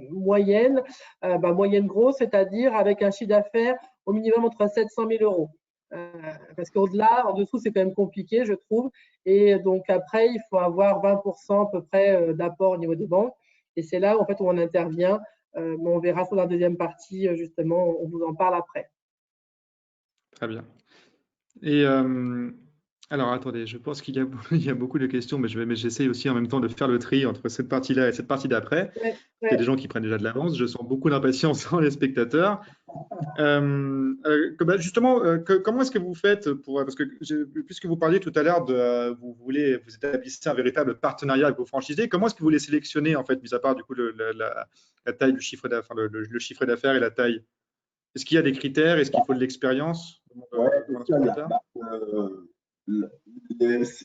moyennes, moyennes grosses, c'est-à-dire avec un chiffre d'affaires au minimum entre 700 000 euros. Parce qu'au-delà, en dessous, c'est quand même compliqué, je trouve. Et donc après, il faut avoir 20% à peu près d'apport au niveau des banques. Et c'est là en fait où on intervient. Mais on verra ça dans la deuxième partie, justement, on vous en parle après. Très bien. Et alors, attendez, je pense qu'il y a beaucoup de questions, mais j'essaye aussi en même temps de faire le tri entre cette partie-là et cette partie d'après. Ouais. Il y a des gens qui prennent déjà de l'avance. Je sens beaucoup d'impatience dans les spectateurs. Justement, comment est-ce que vous faites parce que puisque vous parliez tout à l'heure de vous établissez un véritable partenariat avec vos franchisés, comment est-ce que vous les sélectionnez en fait, mis à part du coup la taille du chiffre d'affaires, le chiffre d'affaires et la taille? Est-ce qu'il y a des critères? Est-ce qu'il faut de l'expérience?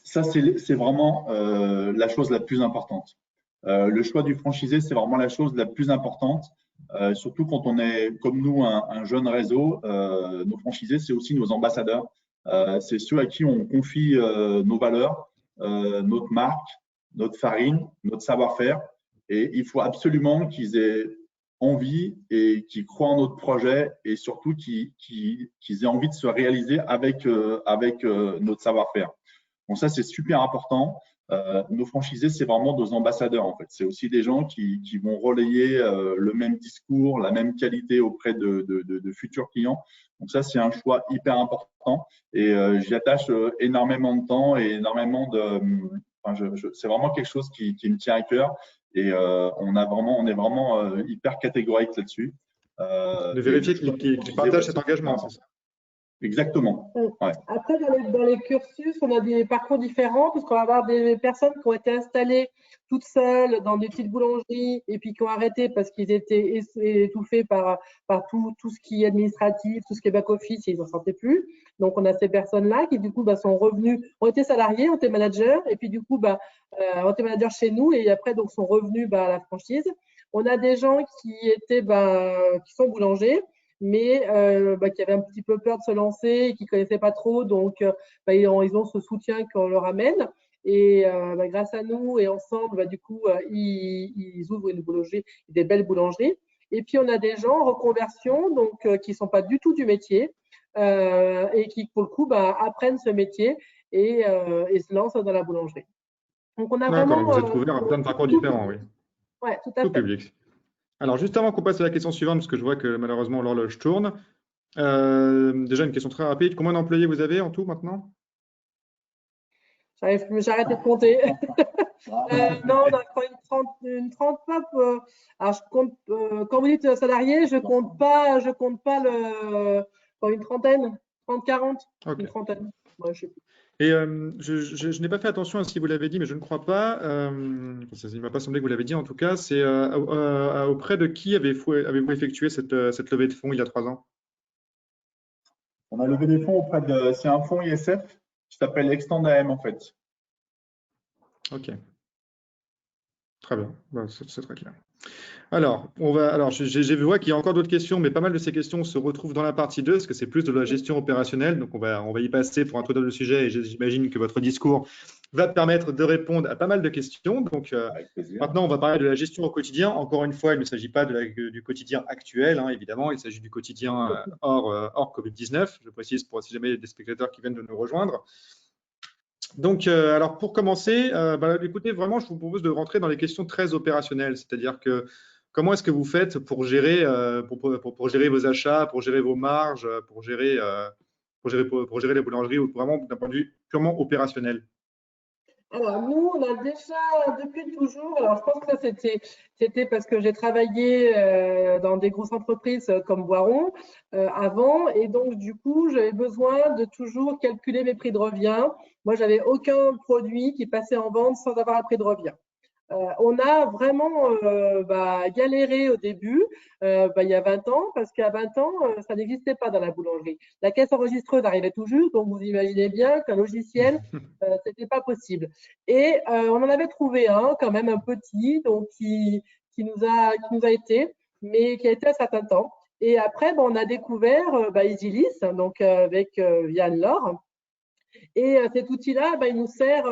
Ça, c'est vraiment la chose la plus importante. Le choix du franchisé, c'est vraiment la chose la plus importante. Surtout quand on est, comme nous, un jeune réseau, nos franchisés, c'est aussi nos ambassadeurs. C'est ceux à qui on confie nos valeurs, notre marque, notre farine, notre savoir-faire. Et il faut absolument qu'ils aient envie et qu'ils croient en notre projet et surtout qu'ils aient envie de se réaliser avec notre savoir-faire. Donc ça, c'est super important. Nos franchisés, c'est vraiment nos ambassadeurs en fait. C'est aussi des gens qui vont relayer le même discours, la même qualité auprès de futurs clients. Donc ça, c'est un choix hyper important et j'y attache énormément de temps et énormément de. C'est vraiment quelque chose qui me tient à cœur et on est vraiment hyper catégorique là-dessus. De vérifier qu'ils partagent cet engagement, c'est ça? Exactement. Ouais. Après, dans les cursus, on a des parcours différents parce qu'on va avoir des personnes qui ont été installées toutes seules dans des petites boulangeries et puis qui ont arrêté parce qu'ils étaient étouffés par tout ce qui est administratif, tout ce qui est back-office et ils n'en sentaient plus. Donc, on a ces personnes-là qui, du coup, sont revenus, ont été salariés, ont été managers et puis, du coup, ont été managers chez nous et après, donc, sont revenus à la franchise. On a des gens qui étaient, qui sont boulangers, mais qui avaient un petit peu peur de se lancer, qui ne connaissaient pas trop. Donc, ils ont ce soutien qu'on leur amène. Et grâce à nous et ensemble, du coup, ils ouvrent une boulangerie, des belles boulangeries. Et puis, on a des gens en reconversion donc, qui ne sont pas du tout du métier et qui, pour le coup, apprennent ce métier et se lancent dans la boulangerie. Donc, on a vraiment… Vous êtes ouvert à plein de parcours différents, oui. Oui, tout à fait. Tout public. Alors, juste avant qu'on passe à la question suivante, parce que je vois que malheureusement l'horloge tourne, déjà une question très rapide. Combien d'employés vous avez en tout maintenant? J'ai arrêté de compter. Non, on a une trentaine. Alors, je compte, quand vous dites salariés, je compte pas une trentaine, 30, 40, okay. Une trentaine. Ouais, je sais plus. Et je n'ai pas fait attention à ce que vous l'avez dit, mais je ne crois pas. Il ne m'a pas semblé que vous l'avez dit en tout cas. C'est auprès de qui avez-vous effectué cette levée de fonds il y a 3 ans? On a levé des fonds auprès de. C'est un fonds ISF qui s'appelle Extend AM en fait. Ok. Très bien, c'est très clair. Alors, je vois qu'il y a encore d'autres questions, mais pas mal de ces questions se retrouvent dans la partie 2, parce que c'est plus de la gestion opérationnelle. Donc, on va y passer pour introduire le sujet et j'imagine que votre discours va permettre de répondre à pas mal de questions. Donc, maintenant, on va parler de la gestion au quotidien. Encore une fois, il ne s'agit pas du quotidien actuel, hein, évidemment. Il s'agit du quotidien hors Covid-19. Je précise pour si jamais il y a des spectateurs qui viennent de nous rejoindre. Donc, alors pour commencer, écoutez, vraiment, je vous propose de rentrer dans les questions très opérationnelles, c'est-à-dire que comment est-ce que vous faites pour gérer, pour gérer vos achats, pour gérer vos marges, pour gérer les boulangeries, ou vraiment d'un point de vue purement opérationnel? Alors, nous, on a déjà, depuis toujours, alors je pense que ça, c'était parce que j'ai travaillé dans des grosses entreprises comme Boiron avant, et donc, du coup, j'avais besoin de toujours calculer mes prix de revient. Moi, j'avais aucun produit qui passait en vente sans avoir un prix de revient. On a vraiment galéré au début, il y a 20 ans, parce qu'à 20 ans, ça n'existait pas dans la boulangerie. La caisse enregistreuse arrivait tout juste, donc vous imaginez bien qu'un logiciel, c'était pas possible. Et on en avait trouvé un, quand même un petit, donc qui nous a été, mais qui a été un certain temps. Et après, on a découvert EasyLis, donc avec Yann Laure. Et cet outil-là, il nous sert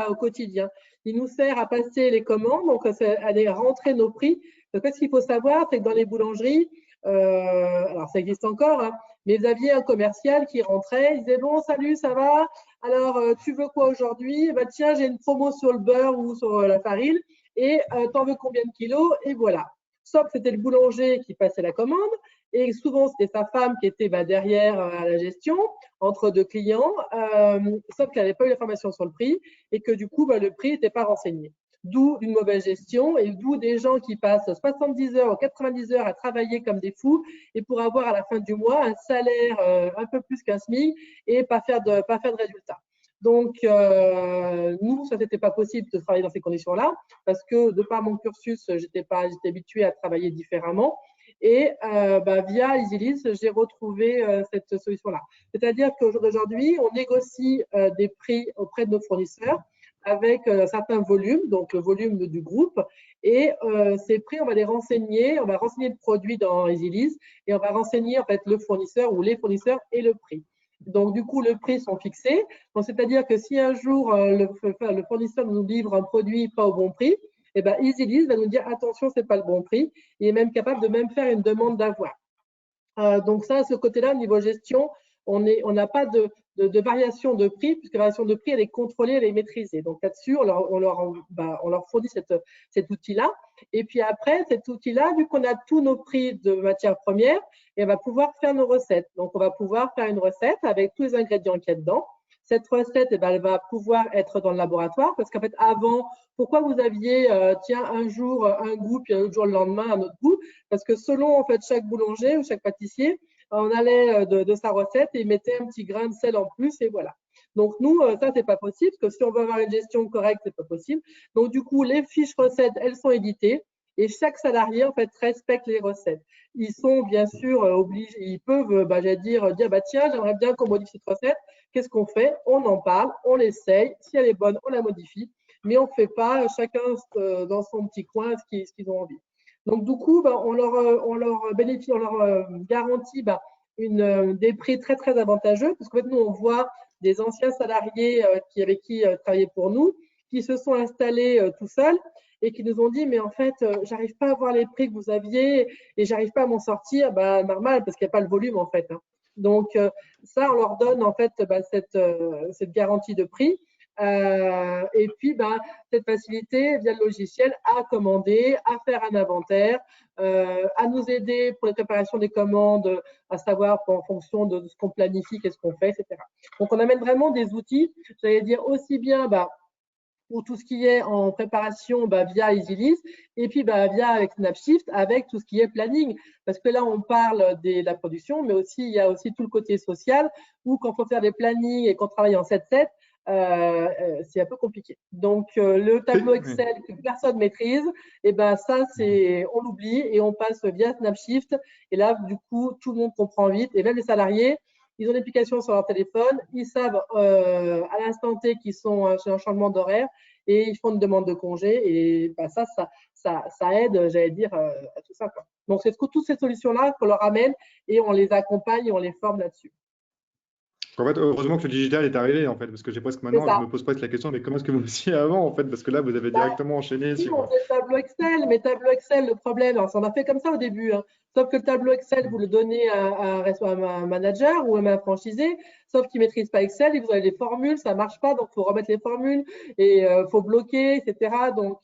au quotidien. Il nous sert à passer les commandes, donc à aller rentrer nos prix. Donc, ce qu'il faut savoir, c'est que dans les boulangeries, alors ça existe encore, hein, mais vous aviez un commercial qui rentrait, il disait bon, salut, ça va? Alors, tu veux quoi aujourd'hui? Bah, tiens, j'ai une promo sur le beurre ou sur la farine, et t'en veux combien de kilos? Et voilà. Sauf que c'était le boulanger qui passait la commande, et souvent c'était sa femme qui était derrière à la gestion entre deux clients, sauf qu'elle n'avait pas eu l'information sur le prix et que du coup, le prix n'était pas renseigné. D'où une mauvaise gestion et d'où des gens qui passent 70 heures ou 90 heures à travailler comme des fous et pour avoir à la fin du mois un salaire un peu plus qu'un SMIC et pas faire de résultats. Donc, nous, ça n'était pas possible de travailler dans ces conditions-là parce que de par mon cursus, j'étais habituée à travailler différemment. Et via EasyLis, j'ai retrouvé cette solution-là. C'est-à-dire qu'aujourd'hui, on négocie des prix auprès de nos fournisseurs avec un certain volume, donc le volume du groupe. Et ces prix, on va les renseigner, on va renseigner le produit dans EasyLis et on va renseigner en fait le fournisseur ou les fournisseurs et le prix. Donc, du coup, les prix sont fixés. C'est-à-dire que si un jour le fournisseur nous livre un produit pas au bon prix, eh ben, EasyLis va nous dire attention, c'est pas le bon prix. Il est même capable de même faire une demande d'avoir. Donc ça, ce côté-là, au niveau gestion, on n'a pas de variation de prix, puisque la variation de prix, elle est contrôlée, elle est maîtrisée. Donc là-dessus, on leur fournit cet outil-là. Et puis après, cet outil-là, vu qu'on a tous nos prix de matières premières, et on va pouvoir faire nos recettes. Donc on va pouvoir faire une recette avec tous les ingrédients qu'il y a dedans. Cette recette, elle va pouvoir être dans le laboratoire parce qu'en fait, avant, pourquoi vous aviez, un jour un goût, puis un autre jour le lendemain un autre goût? Parce que selon en fait chaque boulanger ou chaque pâtissier, on allait de sa recette et il mettait un petit grain de sel en plus et voilà. Donc nous, ça c'est pas possible parce que si on veut avoir une gestion correcte, c'est pas possible. Donc du coup, les fiches recettes, elles sont éditées et chaque salarié en fait respecte les recettes. Ils sont bien sûr obligés, ils peuvent, dire tiens, j'aimerais bien qu'on modifie cette recette. Qu'est-ce qu'on fait? On en parle, on l'essaye. Si elle est bonne, on la modifie. Mais on ne fait pas chacun dans son petit coin ce qu'ils ont envie. Donc, du coup, on leur garantit des prix très, très avantageux parce qu'en fait, nous, on voit des anciens salariés avec qui travaillaient pour nous qui se sont installés tout seuls et qui nous ont dit mais en fait, j'arrive pas à voir les prix que vous aviez et j'arrive pas à m'en sortir. Normal, parce qu'il n'y a pas le volume en fait. Hein. Donc, ça, on leur donne en fait cette garantie de prix. Et puis, cette facilité via le logiciel à commander, à faire un inventaire, à nous aider pour la préparation des commandes, à savoir en fonction de ce qu'on planifie, qu'est-ce qu'on fait, etc. Donc, on amène vraiment des outils, j'allais dire aussi bien pour tout ce qui est en préparation via EasyLis et puis via avec Snapshift avec tout ce qui est planning. Parce que là, on parle de la production, mais aussi il y a aussi tout le côté social où quand il faut faire des plannings et qu'on travaille en 7-7, c'est un peu compliqué. Donc, le tableau Excel que personne maîtrise, et ça, on l'oublie et on passe via Snapshift. Et là, du coup, tout le monde comprend vite. Et même les salariés, ils ont l'application sur leur téléphone, ils savent à l'instant T qu'ils sont sur un changement d'horaire et ils font une demande de congé. Et ça aide, j'allais dire, à tout ça. Quoi. Donc, c'est toutes ces solutions-là qu'on leur amène et on les accompagne et on les forme là-dessus. En fait, heureusement que le digital est arrivé, en fait, parce que j'ai presque maintenant, je me pose presque la question, mais comment est-ce que vous faisiez avant, en fait, parce que là, vous avez directement enchaîné sur… On fait le tableau Excel, mais tableau Excel, le problème, alors, on a fait comme ça au début, hein, sauf que le tableau Excel, vous le donnez à un manager ou à un franchisé, sauf qu'il ne maîtrise pas Excel, et vous avez les formules, ça ne marche pas, donc il faut remettre les formules, et il faut bloquer, etc. Donc,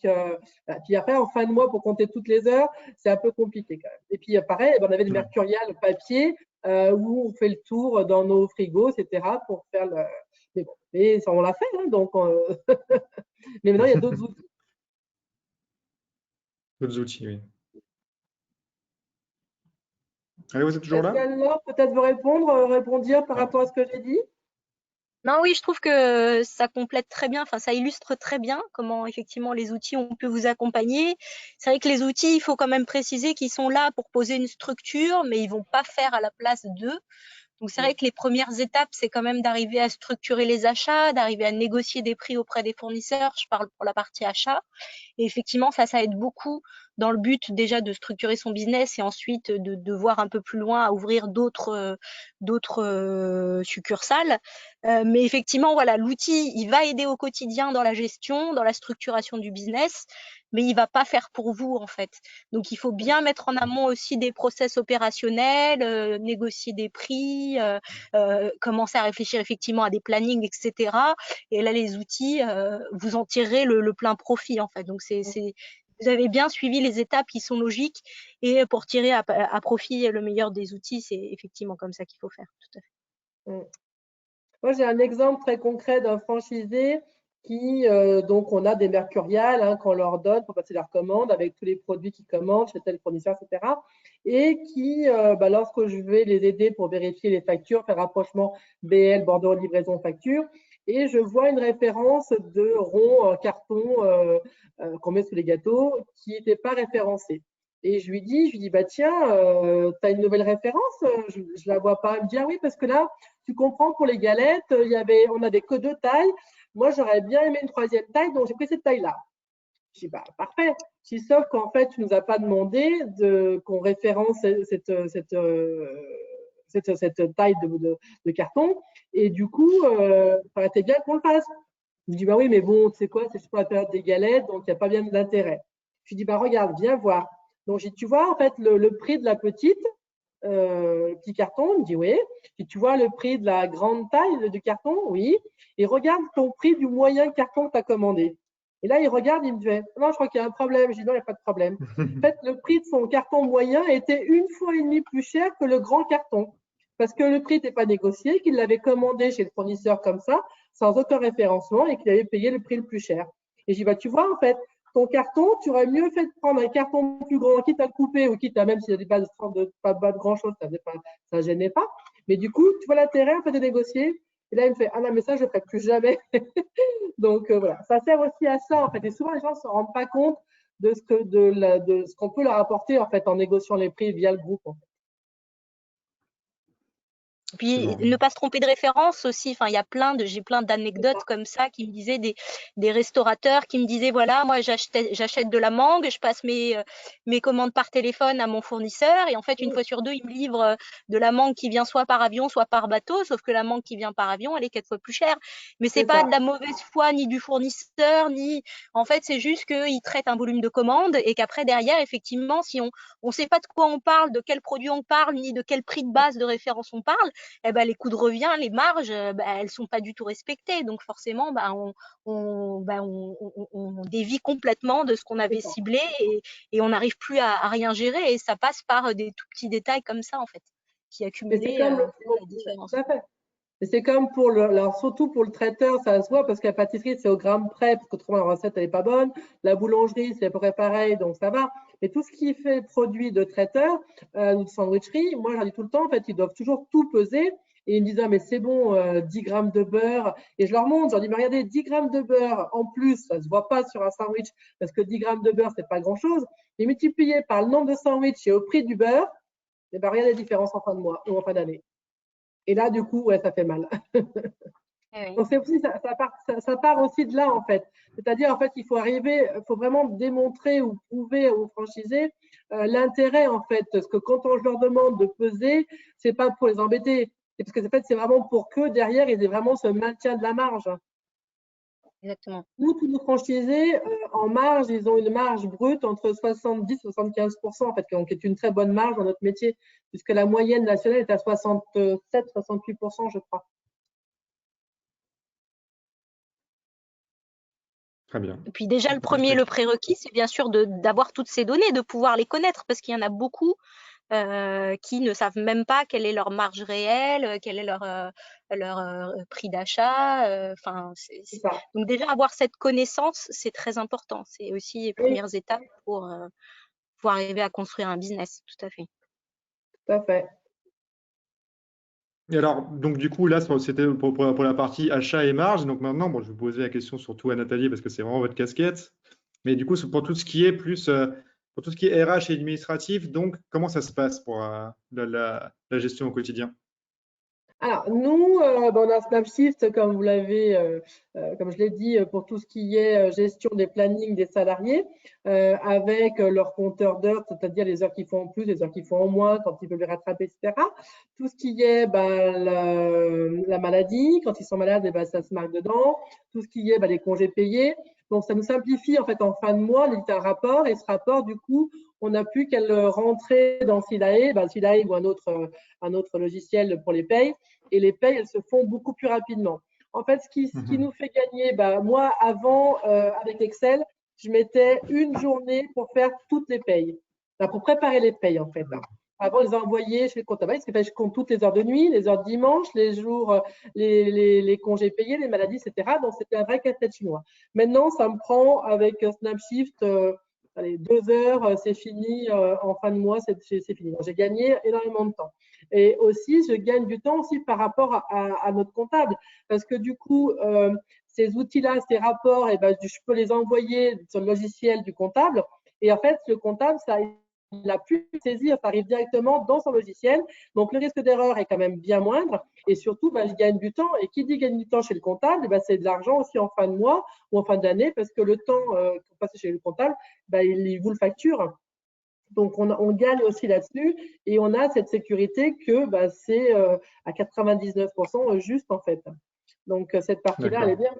puis après, en fin de mois, pour compter toutes les heures, c'est un peu compliqué quand même. Et puis, pareil, on avait des mercuriales papier, où on fait le tour dans nos frigos, etc., pour faire Mais bon, et ça, on l'a fait, hein, donc mais maintenant, il y a d'autres outils. D'autres outils, oui. Allez, vous êtes toujours Est-ce là? qu'Anne-Laure peut-être veut répondre par Ah. rapport à ce que j'ai dit? Non, oui, je trouve que ça complète très bien, enfin, ça illustre très bien comment effectivement les outils ont pu vous accompagner. C'est vrai que les outils, il faut quand même préciser qu'ils sont là pour poser une structure, mais ils vont pas faire à la place d'eux. Donc, c'est vrai que les premières étapes, c'est quand même d'arriver à structurer les achats, d'arriver à négocier des prix auprès des fournisseurs. Je parle pour la partie achat. Et effectivement, ça aide beaucoup dans le but déjà de structurer son business et ensuite de voir un peu plus loin à ouvrir d'autres succursales. Mais effectivement, voilà, l'outil, il va aider au quotidien dans la gestion, dans la structuration du business, mais il va pas faire pour vous en fait. Donc, il faut bien mettre en amont aussi des process opérationnels, négocier des prix, commencer à réfléchir effectivement à des plannings, etc. Et là, les outils, vous en tirerez le plein profit en fait. Donc, vous avez bien suivi les étapes qui sont logiques et pour tirer à profit le meilleur des outils, c'est effectivement comme ça qu'il faut faire. Tout à fait. Moi, j'ai un exemple très concret d'un franchisé qui, donc, on a des mercuriales hein, qu'on leur donne pour passer leur commande avec tous les produits qu'ils commandent chez tel fournisseur, etc. Et qui, lorsque je vais les aider pour vérifier les factures, faire rapprochement BL, bordereau, livraison, facture, et je vois une référence de rond carton qu'on met sous les gâteaux qui n'était pas référencée. Et je lui dis, bah tiens, tu as une nouvelle référence? Je ne la vois pas. Elle me dit, ah oui, parce que là, tu comprends, pour les galettes, on n'avait que 2 tailles. Moi, j'aurais bien aimé une 3e taille, donc j'ai pris cette taille-là. Je dis, bah, parfait. Sauf qu'en fait, tu ne nous as pas demandé qu'on référence cette taille de carton. Et du coup, ça aurait été bien qu'on le fasse. Je dis, bah oui, mais bon, tu sais quoi, c'est pour la période des galettes, donc il n'y a pas bien d'intérêt. Je dis, bah regarde, viens voir. Donc, tu vois, en fait, le prix de la petite, petit carton, il me dit oui. Et tu vois le prix de la grande taille du carton, oui. Et regarde ton prix du moyen carton que tu as commandé. Et là, il regarde, il me dit non, je crois qu'il y a un problème. Je dis non, il n'y a pas de problème. En fait, le prix de son carton moyen était 1,5 fois plus cher que le grand carton. Parce que le prix n'était pas négocié, qu'il l'avait commandé chez le fournisseur comme ça, sans aucun référencement, et qu'il avait payé le prix le plus cher. Et je dis, bah, tu vois, en fait, ton carton, tu aurais mieux fait de prendre un carton plus grand, quitte à le couper ou quitte à, même s'il y a des bases pas de grand chose, ça ne gênait pas. Mais du coup, tu vois l'intérêt en fait de négocier. Et là, il me fait, ah non, mais ça, je ne le ferai plus jamais. Donc voilà, ça sert aussi à ça en fait. Et souvent, les gens ne se rendent pas compte de ce qu'on peut leur apporter en fait en négociant les prix via le groupe. En fait. Puis ne pas se tromper de référence aussi. Enfin, j'ai plein d'anecdotes comme ça qui me disaient des restaurateurs qui me disaient voilà, moi j'achète de la mangue, je passe mes commandes par téléphone à mon fournisseur et en fait une fois sur deux il me livre de la mangue qui vient soit par avion soit par bateau, sauf que la mangue qui vient par avion elle est 4 fois plus chère. Mais c'est pas de la mauvaise foi ni du fournisseur ni en fait c'est juste qu'il traite un volume de commandes et qu'après derrière effectivement si on sait pas de quoi on parle, de quel produit on parle ni de quel prix de base de référence on parle. Eh ben, les coûts de revient, les marges, elles sont pas du tout respectées. Donc forcément, on dévie complètement de ce qu'on avait ciblé et on n'arrive plus à rien gérer. Et ça passe par des tout petits détails comme ça, en fait, qui accumulés la différence. Et c'est comme alors surtout pour le traiteur, ça se voit parce que la pâtisserie, c'est au gramme près, parce qu'autrement la recette, elle n'est pas bonne. La boulangerie, c'est à peu près pareil, donc ça va. Mais tout ce qui fait produit de traiteur ou de sandwicherie, moi, j'en dis tout le temps, en fait, ils doivent toujours tout peser. Et ils me disent, ah, mais c'est bon, 10 grammes de beurre. Et je leur montre, je leur dis, mais regardez, 10 grammes de beurre en plus, ça ne se voit pas sur un sandwich, parce que 10 grammes de beurre, c'est pas grand-chose. Mais multiplié par le nombre de sandwichs et au prix du beurre, et ben, regardez la différence en fin de mois ou en fin d'année. Et là, du coup, ouais, ça fait mal. Oui. Donc, c'est aussi, ça part aussi de là, en fait. C'est-à-dire, en fait, il faut vraiment démontrer ou prouver aux franchisés l'intérêt, en fait. Parce que quand je leur demande de peser, c'est pas pour les embêter. C'est parce que, en fait, c'est vraiment pour que derrière, ils aient vraiment ce maintien de la marge. Exactement. Nous, tous nos franchisés, en marge, ils ont une marge brute entre 70 et 75%, en fait, qui est une très bonne marge dans notre métier, puisque la moyenne nationale est à 67-68%, je crois. Très bien. Et puis déjà, le prérequis, c'est bien sûr d'avoir toutes ces données, de pouvoir les connaître, parce qu'il y en a beaucoup. qui ne savent même pas quelle est leur marge réelle, quel est leur prix d'achat. Donc déjà, avoir cette connaissance, c'est très important. C'est aussi les premières étapes pour arriver à construire un business. Tout à fait. Tout à fait. Et alors, donc du coup, là, c'était pour la partie achat et marge. Donc maintenant, bon, je vais vous poser la question surtout à Nathalie parce que c'est vraiment votre casquette. Mais du coup, pour tout ce qui est pour tout ce qui est RH et administratif, donc comment ça se passe pour la gestion au quotidien? Alors, nous, on a Snapshift, comme vous l'avez, comme je l'ai dit, pour tout ce qui est gestion des plannings des salariés, avec leur compteur d'heures, c'est-à-dire les heures qu'ils font en plus, les heures qu'ils font en moins, quand ils peuvent les rattraper, etc. Tout ce qui est la maladie, quand ils sont malades, ça se marque dedans. Tout ce qui est les congés payés. Donc, ça nous simplifie, en fait, en fin de mois, on édite un rapport, et ce rapport, du coup, on n'a plus qu'à le rentrer dans Silae, Silae ou un autre logiciel pour les payes. Et les payes, elles se font beaucoup plus rapidement. En fait, ce qui nous fait gagner, moi, avant, avec Excel, je mettais une journée pour faire toutes les payes, pour préparer les payes, en fait. Avant, les envoyer chez le comptable, parce que je compte toutes les heures de nuit, les heures de dimanche, les jours, les congés payés, les maladies, etc. Donc, c'était un vrai casse-tête chinois. Maintenant, ça me prend avec Snapshift, allez, 2 heures, c'est fini, en fin de mois, c'est fini. J'ai gagné énormément de temps. Et aussi, je gagne du temps aussi par rapport à notre comptable, parce que du coup, ces outils-là, ces rapports, je peux les envoyer sur le logiciel du comptable. Et en fait, le comptable, il a pu saisir, ça arrive directement dans son logiciel. Donc, le risque d'erreur est quand même bien moindre. Et surtout, je gagne du temps. Et qui dit gagne du temps chez le comptable, c'est de l'argent aussi en fin de mois ou en fin d'année, parce que le temps qu'on passe chez le comptable, il vous le facture. Donc, on gagne aussi là-dessus et on a cette sécurité que c'est à 99% juste, en fait. Donc, cette partie-là, elle est bien.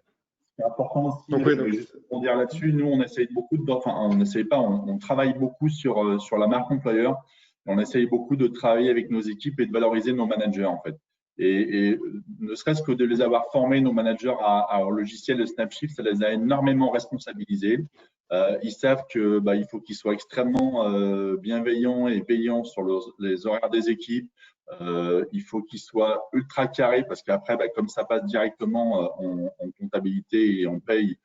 C'est important aussi, je vais juste rebondir là-dessus. Nous, on essaye beaucoup on n'essaye pas, on travaille beaucoup sur la marque employeur. On essaye beaucoup de travailler avec nos équipes et de valoriser nos managers, en fait. Et ne serait-ce que de les avoir formés, nos managers, à leur logiciel de Snapshift, ça les a énormément responsabilisés. Ils savent qu'il faut qu'ils soient extrêmement bienveillants et payants sur les horaires des équipes. Il faut qu'ils soient ultra carrés parce qu'après, comme ça passe directement en comptabilité et on paye,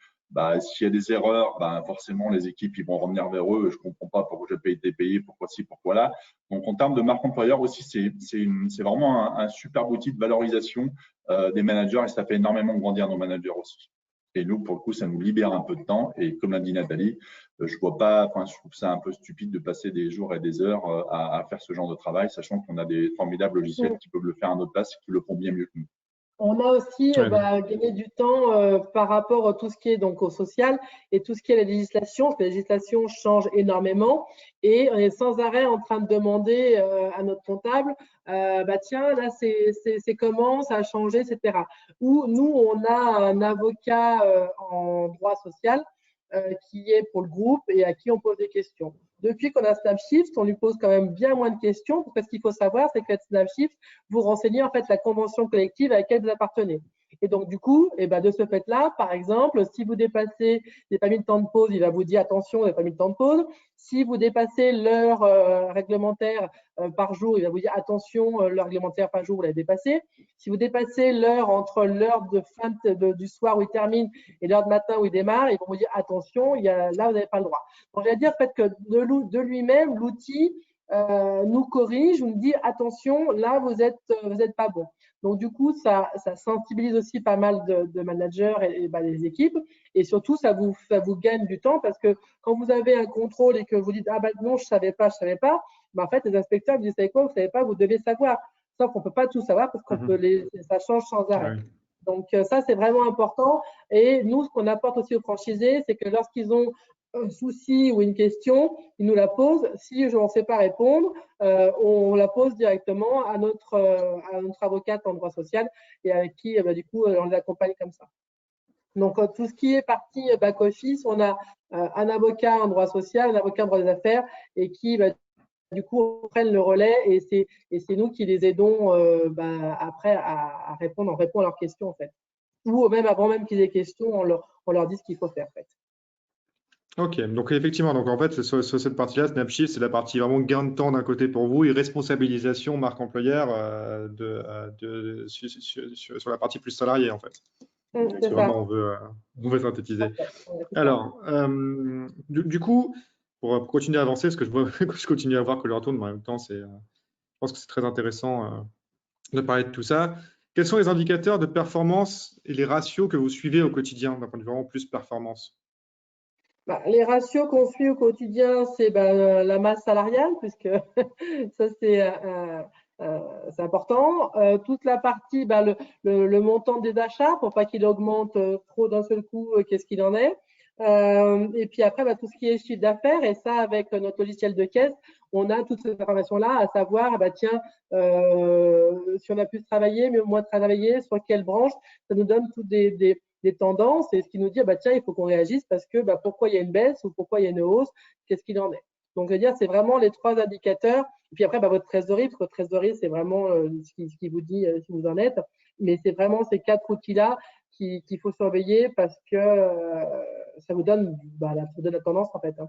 s'il y a des erreurs, forcément les équipes ils vont revenir vers eux. Je comprends pas pourquoi je paye été payé, pourquoi ci, pourquoi là. Donc en termes de marque employeur aussi, c'est vraiment un super outil de valorisation des managers et ça fait énormément grandir nos managers aussi. Et nous, pour le coup, ça nous libère un peu de temps. Et comme l'a dit Nathalie, je trouve ça un peu stupide de passer des jours et des heures à faire ce genre de travail, sachant qu'on a des formidables logiciels qui peuvent le faire à notre place et qui le font bien mieux que nous. On a aussi gagné du temps par rapport à tout ce qui est donc au social et tout ce qui est la législation. Parce que la législation change énormément et on est sans arrêt en train de demander à notre comptable, tiens, là, c'est comment, ça a changé, etc. Ou nous, on a un avocat en droit social qui est pour le groupe et à qui on pose des questions. Depuis qu'on a Snapshift, on lui pose quand même bien moins de questions, parce que ce qu'il faut savoir, c'est que Snapshift, vous renseignez en fait la convention collective à laquelle vous appartenez. Et donc, du coup, de ce fait-là, par exemple, si vous dépassez, vous n'avez pas mis de temps de pause, il va vous dire attention, vous n'avez pas mis de temps de pause. Si vous dépassez l'heure réglementaire par jour, il va vous dire attention, l'heure réglementaire par jour, vous l'avez dépassé. Si vous dépassez l'heure entre l'heure de fin du soir où il termine et l'heure de matin où il démarre, ils vont vous dire attention, là, vous n'avez pas le droit. Donc, j'allais dire en fait que de lui-même, l'outil nous corrige, nous dit attention, là, vous êtes pas bon. Donc, du coup, ça sensibilise aussi pas mal de managers et les équipes. Et surtout, ça vous gagne du temps parce que quand vous avez un contrôle et que vous dites non, je savais pas, en fait, les inspecteurs vous disent, vous savez quoi, vous savez pas, vous devez savoir. Sauf qu'on peut pas tout savoir parce qu'on ça change sans arrêt. Oui. Donc, ça, c'est vraiment important. Et nous, ce qu'on apporte aussi aux franchisés, c'est que lorsqu'ils ont un souci ou une question, ils nous la posent. Si on ne sait pas répondre, on la pose directement à notre avocate en droit social et avec qui, du coup, on les accompagne comme ça. Donc, tout ce qui est partie back-office, on a un avocat en droit social, un avocat en droit des affaires et qui, du coup, prennent le relais et c'est nous qui les aidons après à répondre. On répond à leurs questions, en fait. Ou même avant même qu'ils aient des questions, on leur dit ce qu'il faut faire, en fait. Ok, donc effectivement, donc en fait, sur cette partie-là, Snapshift, c'est la partie vraiment gain de temps d'un côté pour vous et responsabilisation marque employeur sur la partie plus salariée, en fait. C'est Si ça. vraiment on veut synthétiser. Ouais, c'est ça. Alors, du coup, pour continuer à avancer, parce que je vois que je continue à voir que le retourne, mais en même temps, je pense que c'est très intéressant de parler de tout ça. Quels sont les indicateurs de performance et les ratios que vous suivez au quotidien, d'un point de vue vraiment plus performance? Les ratios qu'on suit au quotidien, c'est la masse salariale, puisque ça, c'est important. Toute la partie, le montant des achats, pour pas qu'il augmente trop d'un seul coup, qu'est-ce qu'il en est. Et puis après, tout ce qui est chiffre d'affaires, et ça, avec notre logiciel de caisse, on a toutes ces informations-là, à savoir, tiens, si on a plus travaillé, mais moins travaillé, sur quelle branche, ça nous donne toutes des tendances et ce qui nous dit tiens, il faut qu'on réagisse parce que pourquoi il y a une baisse ou pourquoi il y a une hausse, qu'est-ce qu'il en est. Donc, je veux dire, c'est vraiment les 3 indicateurs. Et puis après, votre trésorerie, parce que votre trésorerie, c'est vraiment ce qui vous dit si vous en êtes. Mais c'est vraiment ces 4 outils-là qu'il faut surveiller parce que ça vous donne la tendance, en fait. Hein.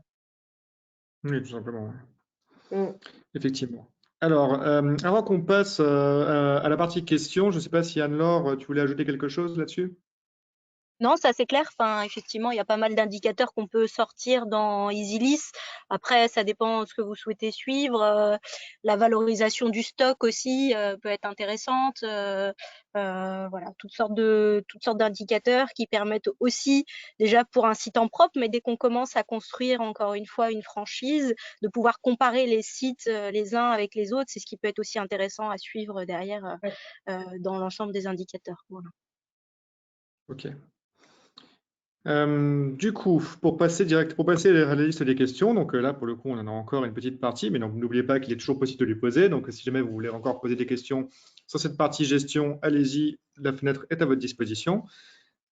Oui, tout simplement. Mm. Effectivement. Alors, avant qu'on passe à la partie questions, je ne sais pas si Anne-Laure, tu voulais ajouter quelque chose là-dessus? Non, ça c'est clair. Enfin, effectivement, il y a pas mal d'indicateurs qu'on peut sortir dans EasyList. Après, ça dépend de ce que vous souhaitez suivre. La valorisation du stock aussi peut être intéressante. Voilà, toutes sortes d'indicateurs qui permettent aussi, déjà pour un site en propre, mais dès qu'on commence à construire encore une fois une franchise, de pouvoir comparer les sites les uns avec les autres, c'est ce qui peut être aussi intéressant à suivre derrière dans l'ensemble des indicateurs. Voilà. Ok. Du coup, pour passer à la liste des questions, donc là pour le coup on en a encore une petite partie, mais donc n'oubliez pas qu'il est toujours possible de lui poser. Donc si jamais vous voulez encore poser des questions sur cette partie gestion, allez-y, la fenêtre est à votre disposition.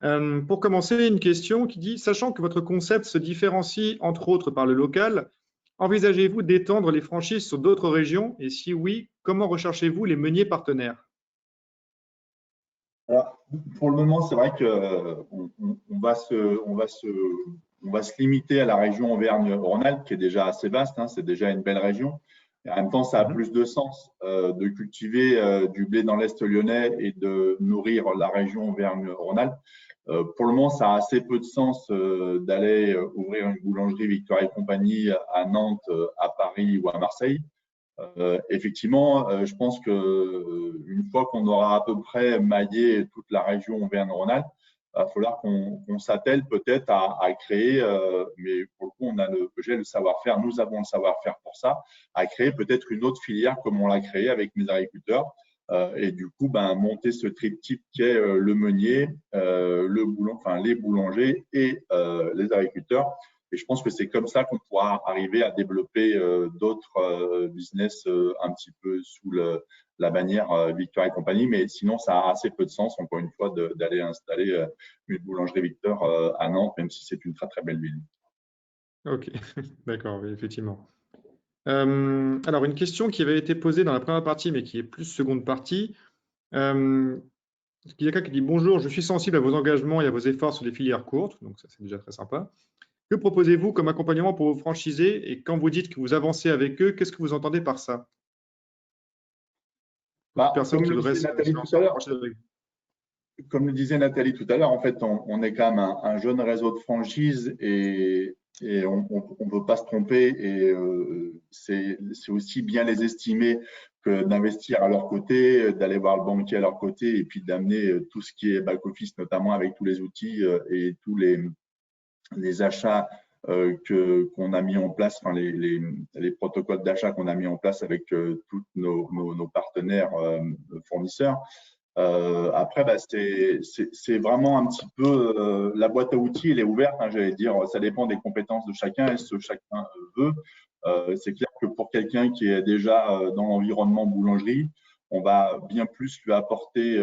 Pour commencer, une question qui dit, sachant que votre concept se différencie entre autres par le local, envisagez-vous d'étendre les franchises sur d'autres régions? Et si oui, comment recherchez-vous les meuniers partenaires? Alors, pour le moment, c'est vrai qu'on va se limiter à la région Auvergne-Rhône-Alpes, qui est déjà assez vaste, hein, c'est déjà une belle région. Et en même temps, ça a plus de sens de cultiver du blé dans l'Est lyonnais et de nourrir la région Auvergne-Rhône-Alpes. Pour le moment, ça a assez peu de sens d'aller ouvrir une boulangerie Victoire et compagnie à Nantes, à Paris ou à Marseille. Effectivement, je pense que une fois qu'on aura à peu près maillé toute la région Auvergne-Rhône-Alpes, il va falloir qu'on s'attelle peut-être à créer, mais pour le coup, j'ai le savoir-faire, nous avons le savoir-faire pour ça, à créer peut-être une autre filière comme on l'a créé avec mes agriculteurs. Et du coup, monter ce triptyque qui est le meunier, les boulangers et les agriculteurs. Et je pense que c'est comme ça qu'on pourra arriver à développer d'autres business un petit peu sous la bannière Victoire et compagnie. Mais sinon, ça a assez peu de sens, encore une fois, d'aller installer une boulangerie Victor à Nantes, même si c'est une très, très belle ville. Ok, d'accord, oui, effectivement. Alors, une question qui avait été posée dans la première partie, mais qui est plus seconde partie. Il y a quelqu'un qui dit « Bonjour, je suis sensible à vos engagements et à vos efforts sur des filières courtes. » Donc, ça, c'est déjà très sympa. Que proposez-vous comme accompagnement pour vos franchisés? Et quand vous dites que vous avancez avec eux, qu'est-ce que vous entendez par ça? Pour toute personne Comme qui le voudrait disait se Nathalie tout lancer à en l'heure, franchise avec vous. comme le disait Nathalie tout à l'heure, en fait, on est quand même un jeune réseau de franchises et on ne peut pas se tromper. Et c'est aussi bien les estimer que d'investir à leur côté, d'aller voir le banquier à leur côté et puis d'amener tout ce qui est back-office, notamment avec tous les outils et tous les achats qu'on a mis en place, enfin les protocoles d'achat qu'on a mis en place avec tous nos partenaires fournisseurs. Après, c'est vraiment un petit peu la boîte à outils, elle est ouverte. Hein, j'allais dire, ça dépend des compétences de chacun et ce que chacun veut. C'est clair que pour quelqu'un qui est déjà dans l'environnement boulangerie, on va bien plus lui apporter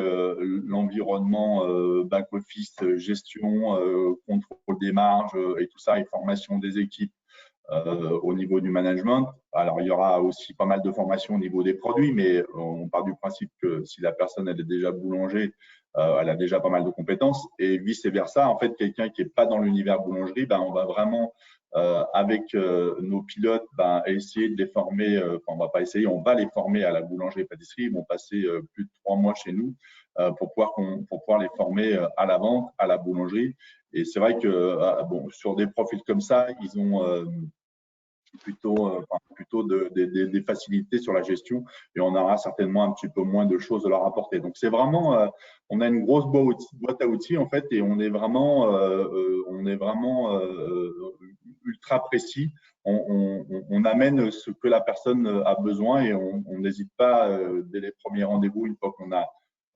l'environnement back-office, gestion, contrôle des marges et tout ça, et formation des équipes au niveau du management. Alors, il y aura aussi pas mal de formations au niveau des produits, mais on part du principe que si la personne elle est déjà boulanger, elle a déjà pas mal de compétences. Et vice-versa, en fait, quelqu'un qui n'est pas dans l'univers boulangerie, on va vraiment, avec nos pilotes, essayer de les former, on va pas essayer, on va les former à la boulangerie-pâtisserie. Ils vont passer plus de 3 mois chez nous pour pouvoir les former à la vente, à la boulangerie. Et c'est vrai que sur des profils comme ça, ils ont plutôt des facilités sur la gestion et on aura certainement un petit peu moins de choses à leur apporter. Donc, c'est vraiment, on a une grosse boîte à outils en fait et on est vraiment ultra précis. On amène ce que la personne a besoin et on n'hésite pas dès les premiers rendez-vous, une fois qu'on a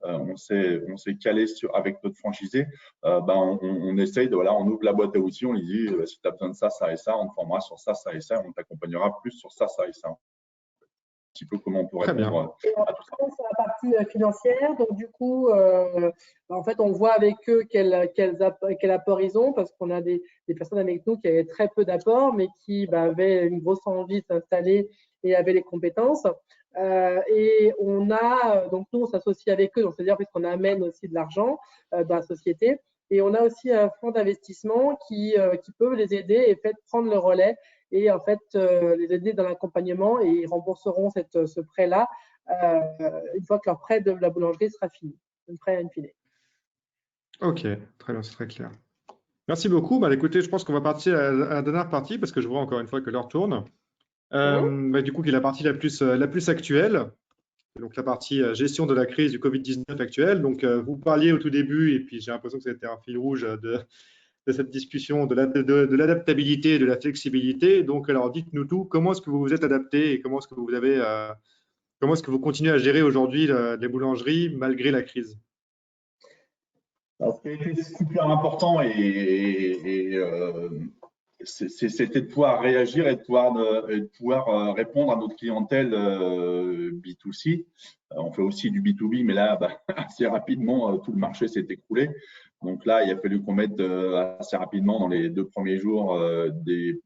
on s'est calé avec notre franchisé, on essaye on ouvre la boîte à outils, on lui dit si tu as besoin de ça, ça et ça, on te formera sur ça, ça et ça, on t'accompagnera plus sur ça, ça et ça. Un petit peu comment on peut répondre à tout ça. Sur la partie financière, donc du coup, en fait, on voit avec eux quel apport ils ont, parce qu'on a des personnes avec nous qui avaient très peu d'apport, mais qui avaient une grosse envie de s'installer et avaient les compétences. Et donc nous, on s'associe avec eux, donc c'est-à-dire qu'on amène aussi de l'argent dans la société. Et on a aussi un fonds d'investissement qui peut les aider et prendre le relais et en fait les aider dans l'accompagnement et ils rembourseront ce prêt-là une fois que leur prêt de la boulangerie sera fini, un prêt in fine. Ok, très bien, c'est très clair. Merci beaucoup. Écoutez, je pense qu'on va partir à la dernière partie parce que je vois encore une fois que l'heure tourne. Du coup, qui est la partie la plus actuelle, donc la partie gestion de la crise du Covid-19 actuelle. Donc, vous parliez au tout début, et puis j'ai l'impression que c'était un fil rouge de cette discussion de l'adaptabilité et de la flexibilité. Donc, alors, dites-nous tout. Comment est-ce que vous vous êtes adapté et comment est-ce que vous continuez à gérer aujourd'hui les boulangeries malgré la crise? Alors, ce qui était super important c'était de pouvoir réagir et de pouvoir répondre à notre clientèle B2C. On fait aussi du B2B, mais là, assez rapidement, tout le marché s'est écroulé. Donc là, il a fallu qu'on mette assez rapidement, dans les 2 premiers jours, des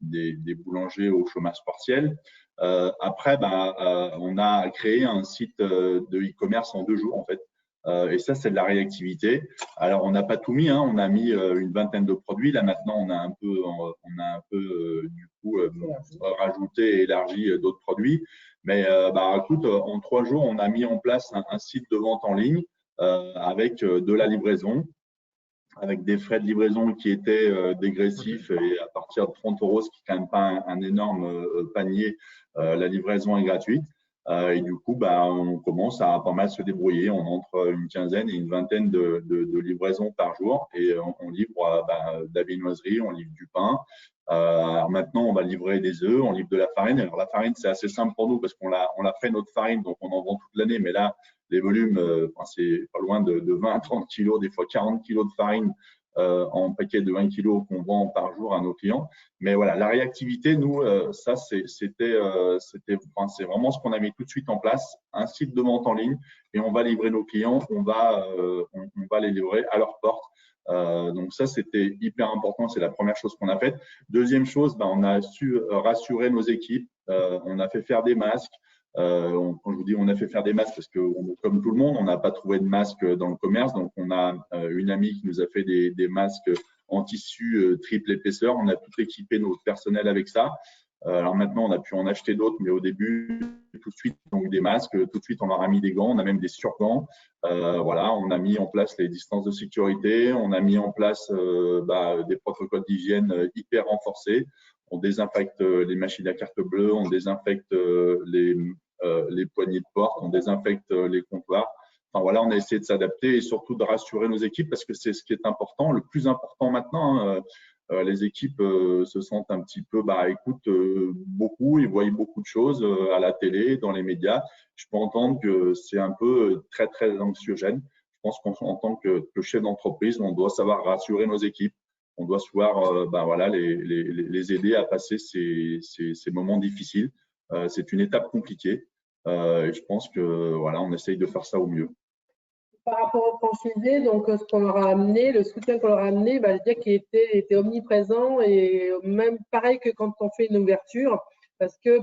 boulangers au chômage partiel. Après, on a créé un site de e-commerce en 2 jours, en fait. Et ça, c'est de la réactivité. Alors, on n'a pas tout mis, on a mis une vingtaine de produits. Là, maintenant, on a un peu du coup, rajouté et élargi d'autres produits. Mais écoute, en 3 jours, on a mis en place un site de vente en ligne avec de la livraison, avec des frais de livraison qui étaient dégressifs et à partir de 30 €, ce qui n'est quand même pas un énorme panier, la livraison est gratuite. Et du coup, on commence à pas mal se débrouiller. On entre une quinzaine et une vingtaine de livraisons par jour et on livre de la viennoiserie, on livre du pain. Alors maintenant, on va livrer des œufs, on livre de la farine. Alors la farine, c'est assez simple pour nous parce qu'on l'a fait notre farine, donc on en vend toute l'année. Mais là, les volumes, c'est pas loin de 20 à 30 kilos, des fois 40 kilos de farine en paquet de 20 kilos qu'on vend par jour à nos clients. Mais voilà, la réactivité, nous, ça, c'est vraiment ce qu'on a mis tout de suite en place, un site de vente en ligne et on va livrer nos clients, on va les livrer à leur porte. Donc ça, c'était hyper important, c'est la première chose qu'on a faite. Deuxième chose, on a su rassurer nos équipes, on a fait faire des masques. Quand je vous dis on a fait faire des masques, parce que comme tout le monde, on n'a pas trouvé de masques dans le commerce, donc on a une amie qui nous a fait des masques en tissu triple épaisseur. On a tout équipé nos personnels avec ça. Alors maintenant, on a pu en acheter d'autres, mais au début, tout de suite, donc des masques, tout de suite, on leur a mis des gants, on a même des surgants. Voilà, on a mis en place les distances de sécurité, on a mis en place des protocoles d'hygiène hyper renforcés. On désinfecte les machines à carte bleue, on désinfecte les poignées de porte, on désinfecte les comptoirs. Enfin voilà, on a essayé de s'adapter et surtout de rassurer nos équipes parce que c'est ce qui est important, le plus important maintenant. Les équipes se sentent un petit peu, écoutent beaucoup, ils voient beaucoup de choses à la télé, dans les médias. Je peux entendre que c'est un peu très, très anxiogène. Je pense qu'en tant que chef d'entreprise, on doit savoir rassurer nos équipes. On doit savoir les aider à passer ces moments difficiles. C'est une étape compliquée. Et je pense que voilà, on essaye de faire ça au mieux. Par rapport aux franchisés, donc ce qu'on leur a amené, le soutien qu'on leur a amené, je dirais qu'il était omniprésent et même pareil que quand on fait une ouverture, parce que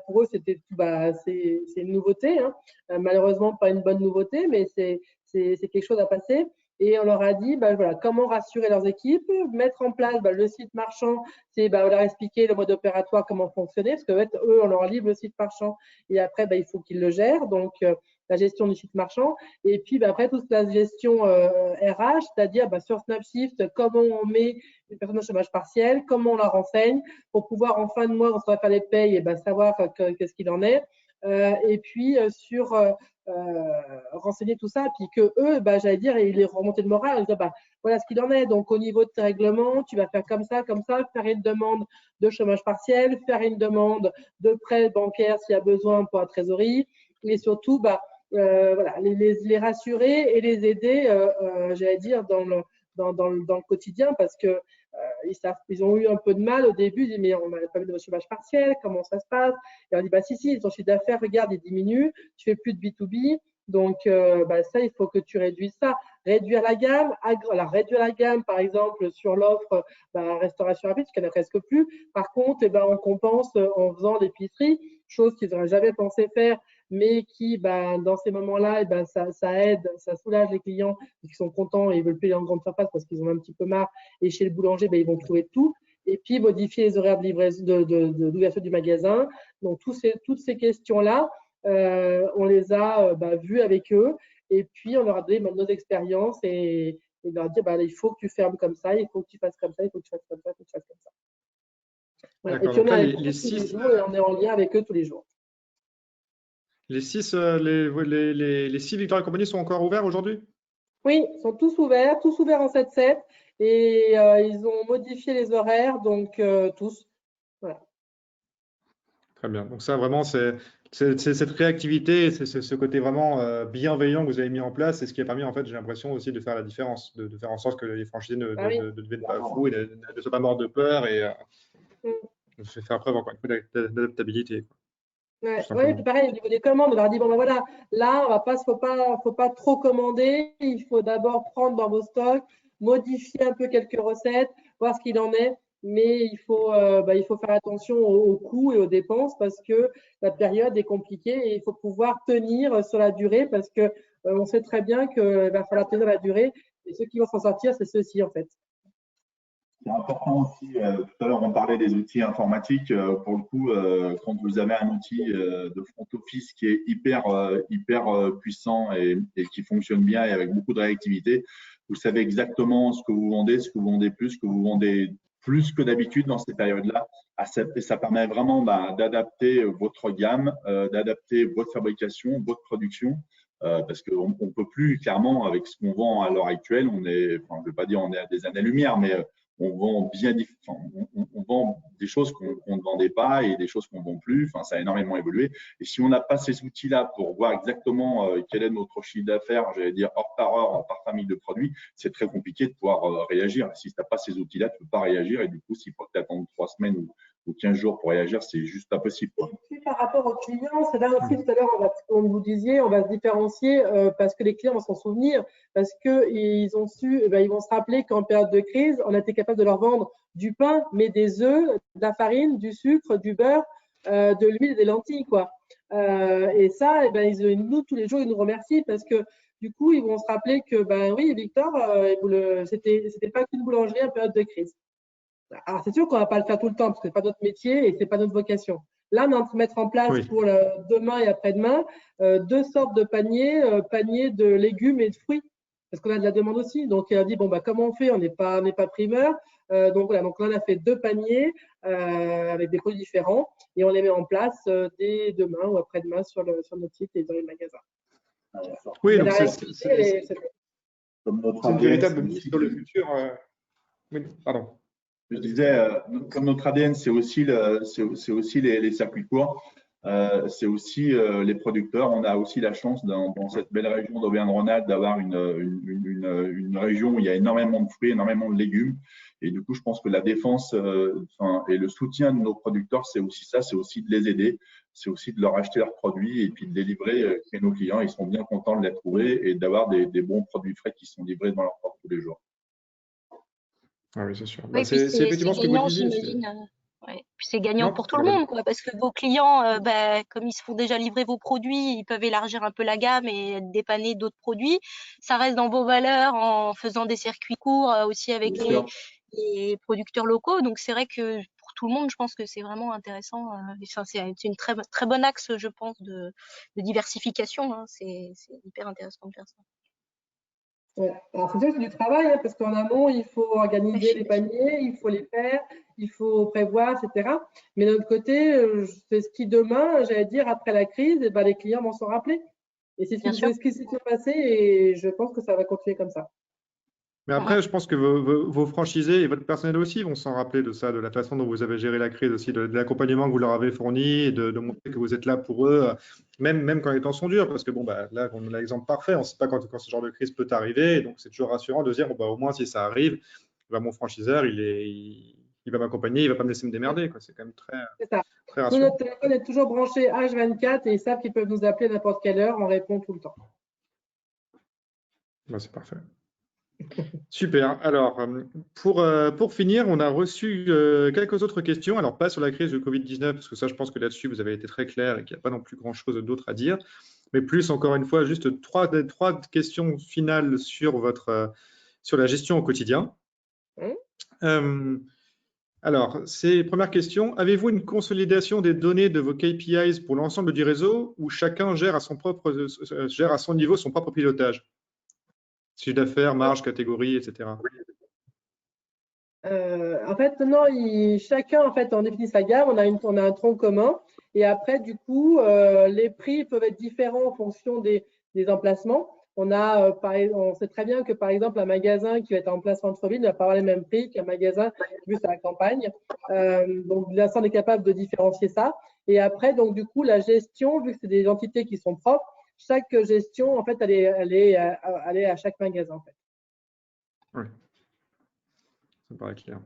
pour eux, c'est une nouveauté, hein. Malheureusement, pas une bonne nouveauté, mais c'est quelque chose à passer. Et on leur a dit voilà, comment rassurer leurs équipes, mettre en place le site marchand, c'est leur expliquer le mode opératoire, comment fonctionner, parce qu'eux, on leur livre le site marchand et après, il faut qu'ils le gèrent, donc la gestion du site marchand. Et puis après, toute la gestion RH, c'est-à-dire sur Snapshift, comment on met une personne au chômage partiel, comment on la renseigne pour pouvoir en fin de mois, quand on va faire les payes, et savoir qu'est-ce qu'il en est. Et puis renseigner tout ça, puis que eux, j'allais dire, ils les remontaient le moral, ils disaient, voilà ce qu'il en est. Donc au niveau de tes règlements, tu vas faire comme ça, faire une demande de chômage partiel, faire une demande de prêt bancaire s'il y a besoin pour la trésorerie, et surtout voilà, les rassurer et les aider, j'allais dire, dans le quotidien, parce que ils ont eu un peu de mal au début. Ils disent, mais on n'avait pas vu de chômage partiel, comment ça se passe? Et on dit, si, ton chiffre d'affaires, regarde, il diminue, tu fais plus de B2B, donc ça, il faut que tu réduises ça. Réduire la gamme, par exemple, sur l'offre restauration rapide, qu'il n'y en a presque plus. Par contre, on compense en faisant l'épicerie, chose qu'ils n'auraient jamais pensé faire, mais qui, dans ces moments-là, ça aide, ça soulage les clients qui sont contents et ils veulent payer en grande surface parce qu'ils en ont un petit peu marre. Et chez le boulanger, ils vont trouver tout. Et puis, modifier les horaires de livraison, d'ouverture du magasin. Donc, toutes ces questions-là, on les a vues avec eux. Et puis, on leur a donné nos expériences et leur dire, il faut que tu fermes comme ça, il faut que tu fasses comme ça, il faut que tu fasses comme ça, il faut que tu fasses comme ça. Voilà. Et puis, on les 6 jours et on est en lien avec eux tous les jours. Les 6 Victoria Company sont encore ouverts aujourd'hui? Oui, ils sont tous ouverts en 7/7 et ils ont modifié les horaires, donc tous. Voilà. Très bien. Donc ça, vraiment, c'est cette réactivité, c'est ce côté vraiment bienveillant que vous avez mis en place, c'est ce qui a permis, en fait, j'ai l'impression aussi de faire la différence, de faire en sorte que les franchisés ne deviennent pas fous et ne soient pas morts de peur et de faire preuve encore une fois d'adaptabilité. Oui, puis pareil, au niveau des commandes, on leur dit, voilà, là, faut pas trop commander, il faut d'abord prendre dans vos stocks, modifier un peu quelques recettes, voir ce qu'il en est, mais il faut faire attention aux coûts et aux dépenses parce que la période est compliquée et il faut pouvoir tenir sur la durée parce que on sait très bien qu'il va falloir tenir la durée et ceux qui vont s'en sortir, c'est ceux-ci en fait. C'est important aussi, tout à l'heure on parlait des outils informatiques, pour le coup, quand vous avez un outil de front office qui est hyper puissant et qui fonctionne bien et avec beaucoup de réactivité, vous savez exactement ce que vous vendez plus, ce que vous vendez plus que d'habitude dans ces périodes-là. Et ça permet vraiment d'adapter votre gamme, d'adapter votre fabrication, votre production. Parce qu'on ne peut plus, clairement, avec ce qu'on vend à l'heure actuelle, je ne vais pas dire on est à des années-lumière, mais on vend on vend des choses qu'on ne vendait pas et des choses qu'on ne vend plus. Enfin, ça a énormément évolué. Et si on n'a pas ces outils-là pour voir exactement quel est notre chiffre d'affaires, j'allais dire heure, par famille de produits, c'est très compliqué de pouvoir réagir. Si tu n'as pas ces outils-là, tu ne peux pas réagir. Et du coup, s'il faut que tu attendes 3 semaines ou 15 jours pour réagir, c'est juste pas possible. Et puis, par rapport aux clients, c'est là aussi tout à l'heure, comme vous disiez, on va se différencier parce que les clients vont s'en souvenir, parce qu'ils ont su, ils vont se rappeler qu'en période de crise, on a été capable de leur vendre du pain, mais des œufs, de la farine, du sucre, du beurre, de l'huile et des lentilles, quoi. Et ça, nous, tous les jours, ils nous remercient parce que du coup, ils vont se rappeler que, oui, Victor, c'était pas qu'une boulangerie en période de crise. Alors, c'est sûr qu'on ne va pas le faire tout le temps parce que ce n'est pas notre métier et ce n'est pas notre vocation. Là, on est en train de mettre en place pour demain et après-demain 2 sortes de paniers, paniers de légumes et de fruits, parce qu'on a de la demande aussi. Donc, il a dit, comment on fait? On n'est pas primeur. Donc, voilà. Donc, là, on a fait 2 paniers avec des produits différents et on les met en place dès demain ou après-demain sur notre site et dans les magasins. Oui, donc c'est une véritable mise sur le futur. Oui, pardon. Je disais, comme notre ADN, c'est aussi les circuits courts, c'est aussi les producteurs. On a aussi la chance dans cette belle région d'Auvergne-Rhône-Alpes d'avoir une région où il y a énormément de fruits, énormément de légumes. Et du coup, je pense que la défense et le soutien de nos producteurs, c'est aussi ça, c'est aussi de les aider, c'est aussi de leur acheter leurs produits et puis de les livrer chez nos clients. Ils sont bien contents de les trouver et d'avoir des bons produits frais qui sont livrés dans leur porte tous les jours. Ah oui, c'est sûr. Oui, c'est effectivement ce que vous disiez. j'imagine. Ouais. Puis c'est gagnant Non, pour tout le monde, quoi, parce que vos clients, comme ils se font déjà livrer vos produits, ils peuvent élargir un peu la gamme et dépanner d'autres produits. Ça reste dans vos valeurs en faisant des circuits courts aussi avec Bien sûr. les producteurs locaux. Donc c'est vrai que pour tout le monde, je pense que c'est vraiment intéressant. C'est une très bon axe, je pense, de diversification. Hein. C'est hyper intéressant de faire ça. Ouais. Alors, c'est sûr que c'est du travail, hein, parce qu'en amont, il faut organiser les paniers, il faut les faire, il faut prévoir, etc. Mais d'un autre côté, c'est ce qui demain, j'allais dire, après la crise, eh ben, les clients vont s'en rappeler. Et c'est Bien sûr. ce qui s'est passé et je pense que ça va continuer comme ça. Mais après, je pense que vos franchisés et votre personnel aussi vont s'en rappeler de ça, de la façon dont vous avez géré la crise aussi, de l'accompagnement que vous leur avez fourni, et de montrer que vous êtes là pour eux, même quand les temps sont durs, parce que bon, bah, là, on a l'exemple parfait, on ne sait pas quand ce genre de crise peut arriver, donc c'est toujours rassurant de dire, bon, bah, au moins si ça arrive, bah, mon franchiseur, il va m'accompagner, il ne va pas me laisser me démerder, quoi. C'est quand même C'est ça. très Nous, rassurant. notre téléphone est toujours branché H24 et ils savent qu'ils peuvent nous appeler à n'importe quelle heure, on répond tout le temps. Bah, c'est parfait. Super. Alors, pour finir, on a reçu quelques autres questions. Alors, pas sur la crise du Covid-19, parce que ça, je pense que là-dessus, vous avez été très clair et qu'il n'y a pas non plus grand-chose d'autre à dire. Mais plus, encore une fois, juste trois questions finales sur sur la gestion au quotidien. Alors, première question. Avez-vous une consolidation des données de vos KPIs pour l'ensemble du réseau ou chacun gère à son niveau son propre pilotage? Chiffre d'affaires, marge, catégorie, etc. En fait, non, chacun, en fait, on définit sa gamme, on a un tronc commun. Et après, du coup, les prix peuvent être différents en fonction des emplacements. On sait très bien que, par exemple, un magasin qui va être en place centre-ville ne va pas avoir les mêmes prix qu'un magasin juste à la campagne. Donc, là, on est capable de différencier ça. Et après, donc, du coup, la gestion, vu que c'est des entités qui sont propres, chaque gestion, en fait, elle est à chaque magasin, en fait. Oui. Ça me paraît clair.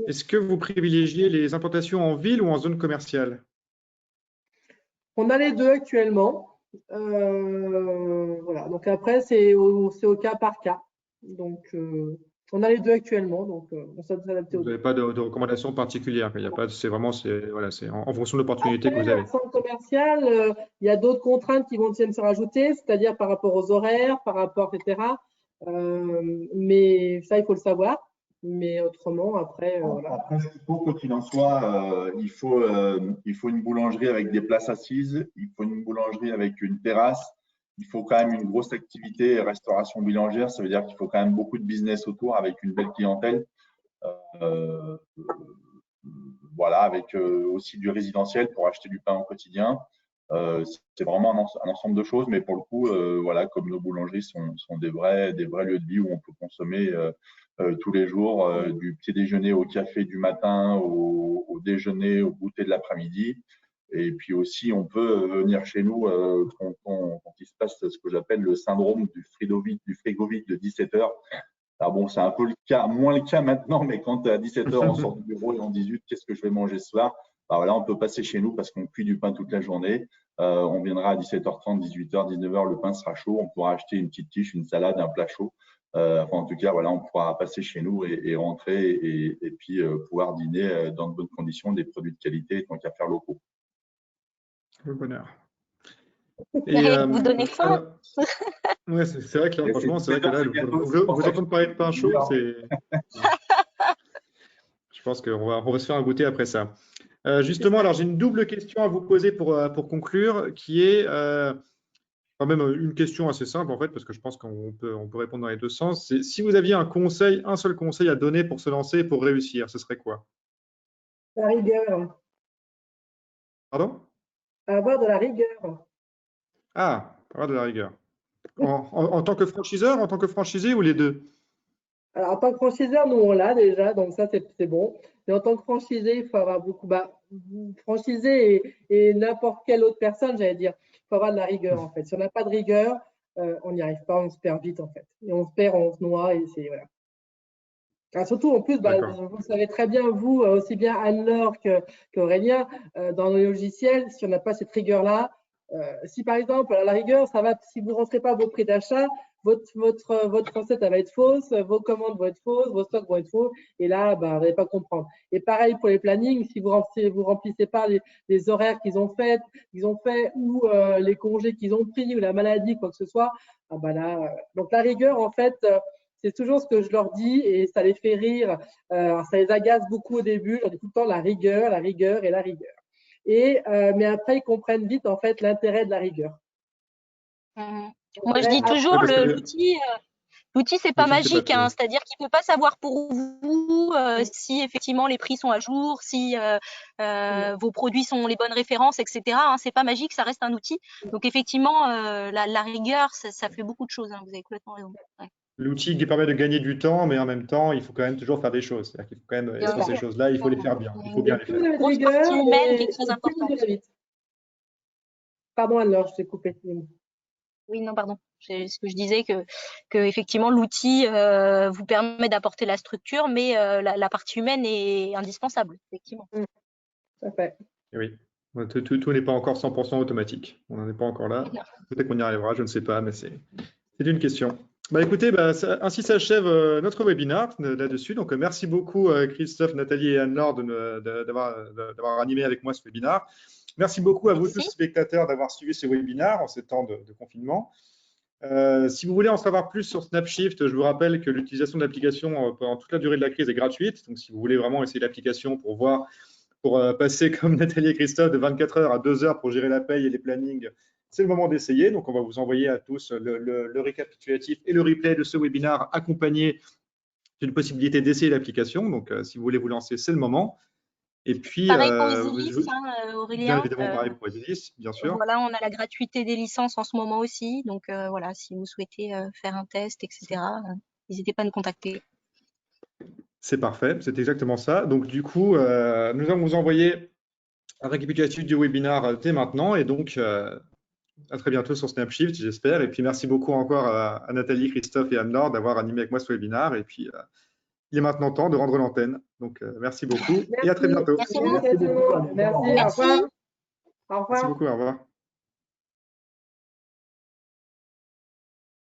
Est-ce que vous privilégiez les implantations en ville ou en zone commerciale? On a les deux actuellement. Voilà. Donc après, c'est au cas par cas. Donc, on a les deux actuellement. Donc, on s'adapte Vous aux deux. n'avez pas de recommandations particulières. Il y a pas, c'est vraiment, voilà, c'est en fonction de l'opportunité que vous avez. En centre commercial, il y a d'autres contraintes qui viennent se rajouter, c'est-à-dire par rapport aux horaires, par rapport, etc. Mais ça, il faut le savoir. Mais autrement, après, voilà. Après, ce qu'il faut, quoi qu'il en soit, il faut une boulangerie avec des places assises, il faut une boulangerie avec une terrasse, il faut quand même une grosse activité restauration boulangère, ça veut dire qu'il faut quand même beaucoup de business autour avec une belle clientèle. Euh, voilà, avec aussi du résidentiel pour acheter du pain au quotidien. C'est vraiment un ensemble de choses, mais pour le coup, voilà, comme nos boulangeries sont des vrais lieux de vie où on peut consommer tous les jours, du petit déjeuner au café du matin, au déjeuner, au goûter de l'après-midi. Et puis aussi, on peut venir chez nous quand il se passe ce que j'appelle le syndrome du frigo vide de 17 heures. Alors bon, c'est un peu le cas, moins le cas maintenant, mais quand à 17 heures on sort du bureau et on dit zut, qu'est-ce que je vais manger ce soir? Bah voilà, on peut passer chez nous parce qu'on cuit du pain toute la journée. On viendra à 17h30, 18h, 19h, le pain sera chaud. On pourra acheter une petite quiche, une salade, un plat chaud. Enfin, en tout cas, voilà, on pourra passer chez nous et rentrer et puis pouvoir dîner dans de bonnes conditions, des produits de qualité, tant qu'à faire locaux. Le bonheur. Vous donnez faim. Ouais, c'est vrai que là, franchement, c'est vrai que là, vous entendre parler de pain chaud, c'est. Je pense qu'on va se faire un goûter après ça. Justement, alors j'ai une double question à vous poser pour conclure, qui est quand même une question assez simple en fait, parce que je pense qu'on peut répondre dans les deux sens. C'est si vous aviez un seul conseil à donner pour se lancer, pour réussir, ce serait quoi? La rigueur. Pardon? Avoir de la rigueur. Ah, avoir de la rigueur. En tant que franchiseur, en tant que franchisé ou les deux? Alors, en tant que franchiseur, nous, on l'a déjà, donc ça, c'est bon. Mais en tant que franchisé, il faut avoir beaucoup. Franchisé et n'importe quelle autre personne, j'allais dire, il faut avoir de la rigueur, en fait. Si on n'a pas de rigueur, on n'y arrive pas, on se perd vite, en fait. Et on se perd, on se noie, et c'est. Voilà. Alors, surtout, en plus, vous le savez très bien, vous, aussi bien Anne-Laure qu'Aurélien, dans le logiciel, si on n'a pas cette rigueur-là, si par exemple, à la rigueur, ça va, si vous ne rentrez pas vos prix d'achat, votre recette elle va être fausse, vos commandes vont être fausses, vos stocks vont être faux, et là, vous n'allez pas comprendre. Et pareil pour les plannings, si vous remplissez pas les horaires qu'ils ont fait ou les congés qu'ils ont pris ou la maladie, quoi que ce soit, donc la rigueur, en fait, c'est toujours ce que je leur dis et ça les fait rire. Ça les agace beaucoup au début. Je leur dis tout le temps la rigueur et la rigueur. Mais après, ils comprennent vite en fait l'intérêt de la rigueur. Moi, je dis toujours l'outil, c'est pas magique, hein, c'est-à-dire qu'il ne peut pas savoir pour vous si effectivement les prix sont à jour, si vos produits sont les bonnes références, etc. Hein, c'est pas magique, ça reste un outil. Donc effectivement, la rigueur, ça fait beaucoup de choses. Hein, vous avez complètement raison. Ouais. L'outil qui permet de gagner du temps, mais en même temps, il faut quand même toujours faire des choses. C'est-à-dire qu'il faut quand même, est-ce que ces choses-là, il faut les faire bien. Il faut bien les faire. Grosse partie humaine qui est très importante. Pardon, Anne-Laure, je t'ai coupé. Oui, non, pardon. C'est ce que je disais, que effectivement, l'outil vous permet d'apporter la structure, mais la partie humaine est indispensable, effectivement. Ça fait. Oui, tout n'est pas encore 100% automatique. On n'en est pas encore là. Peut-être qu'on y arrivera, je ne sais pas, mais c'est une question. Écoutez, ainsi s'achève notre webinaire là-dessus. Donc, merci beaucoup Christophe, Nathalie et Anne-Laure d'avoir animé avec moi ce webinaire. Merci beaucoup à vous tous spectateurs d'avoir suivi ce webinaire en ces temps de confinement. Si vous voulez en savoir plus sur Snapshift, je vous rappelle que l'utilisation de l'application pendant toute la durée de la crise est gratuite. Donc, si vous voulez vraiment essayer l'application pour passer comme Nathalie et Christophe de 24 heures à 2 heures pour gérer la paye et les plannings, c'est le moment d'essayer. Donc, on va vous envoyer à tous le récapitulatif et le replay de ce webinaire accompagné d'une possibilité d'essayer l'application. Donc, si vous voulez vous lancer, c'est le moment. Et puis, pareil pour Isilis, Aurélien. Bien évidemment, pareil pour Isilis, bien sûr. Voilà, on a la gratuité des licences en ce moment aussi. Donc, voilà, si vous souhaitez faire un test, etc., n'hésitez pas à nous contacter. C'est parfait, c'est exactement ça. Donc, du coup, nous allons vous envoyer un récapitulatif du webinaire dès maintenant. Et donc, à très bientôt sur Snapshift, j'espère. Et puis, merci beaucoup encore à Nathalie, Christophe et Anne-Laure d'avoir animé avec moi ce webinaire. Et puis, il est maintenant temps de rendre l'antenne. Donc, merci beaucoup et à très bientôt. Merci beaucoup. Merci. Au revoir. Merci beaucoup, au revoir.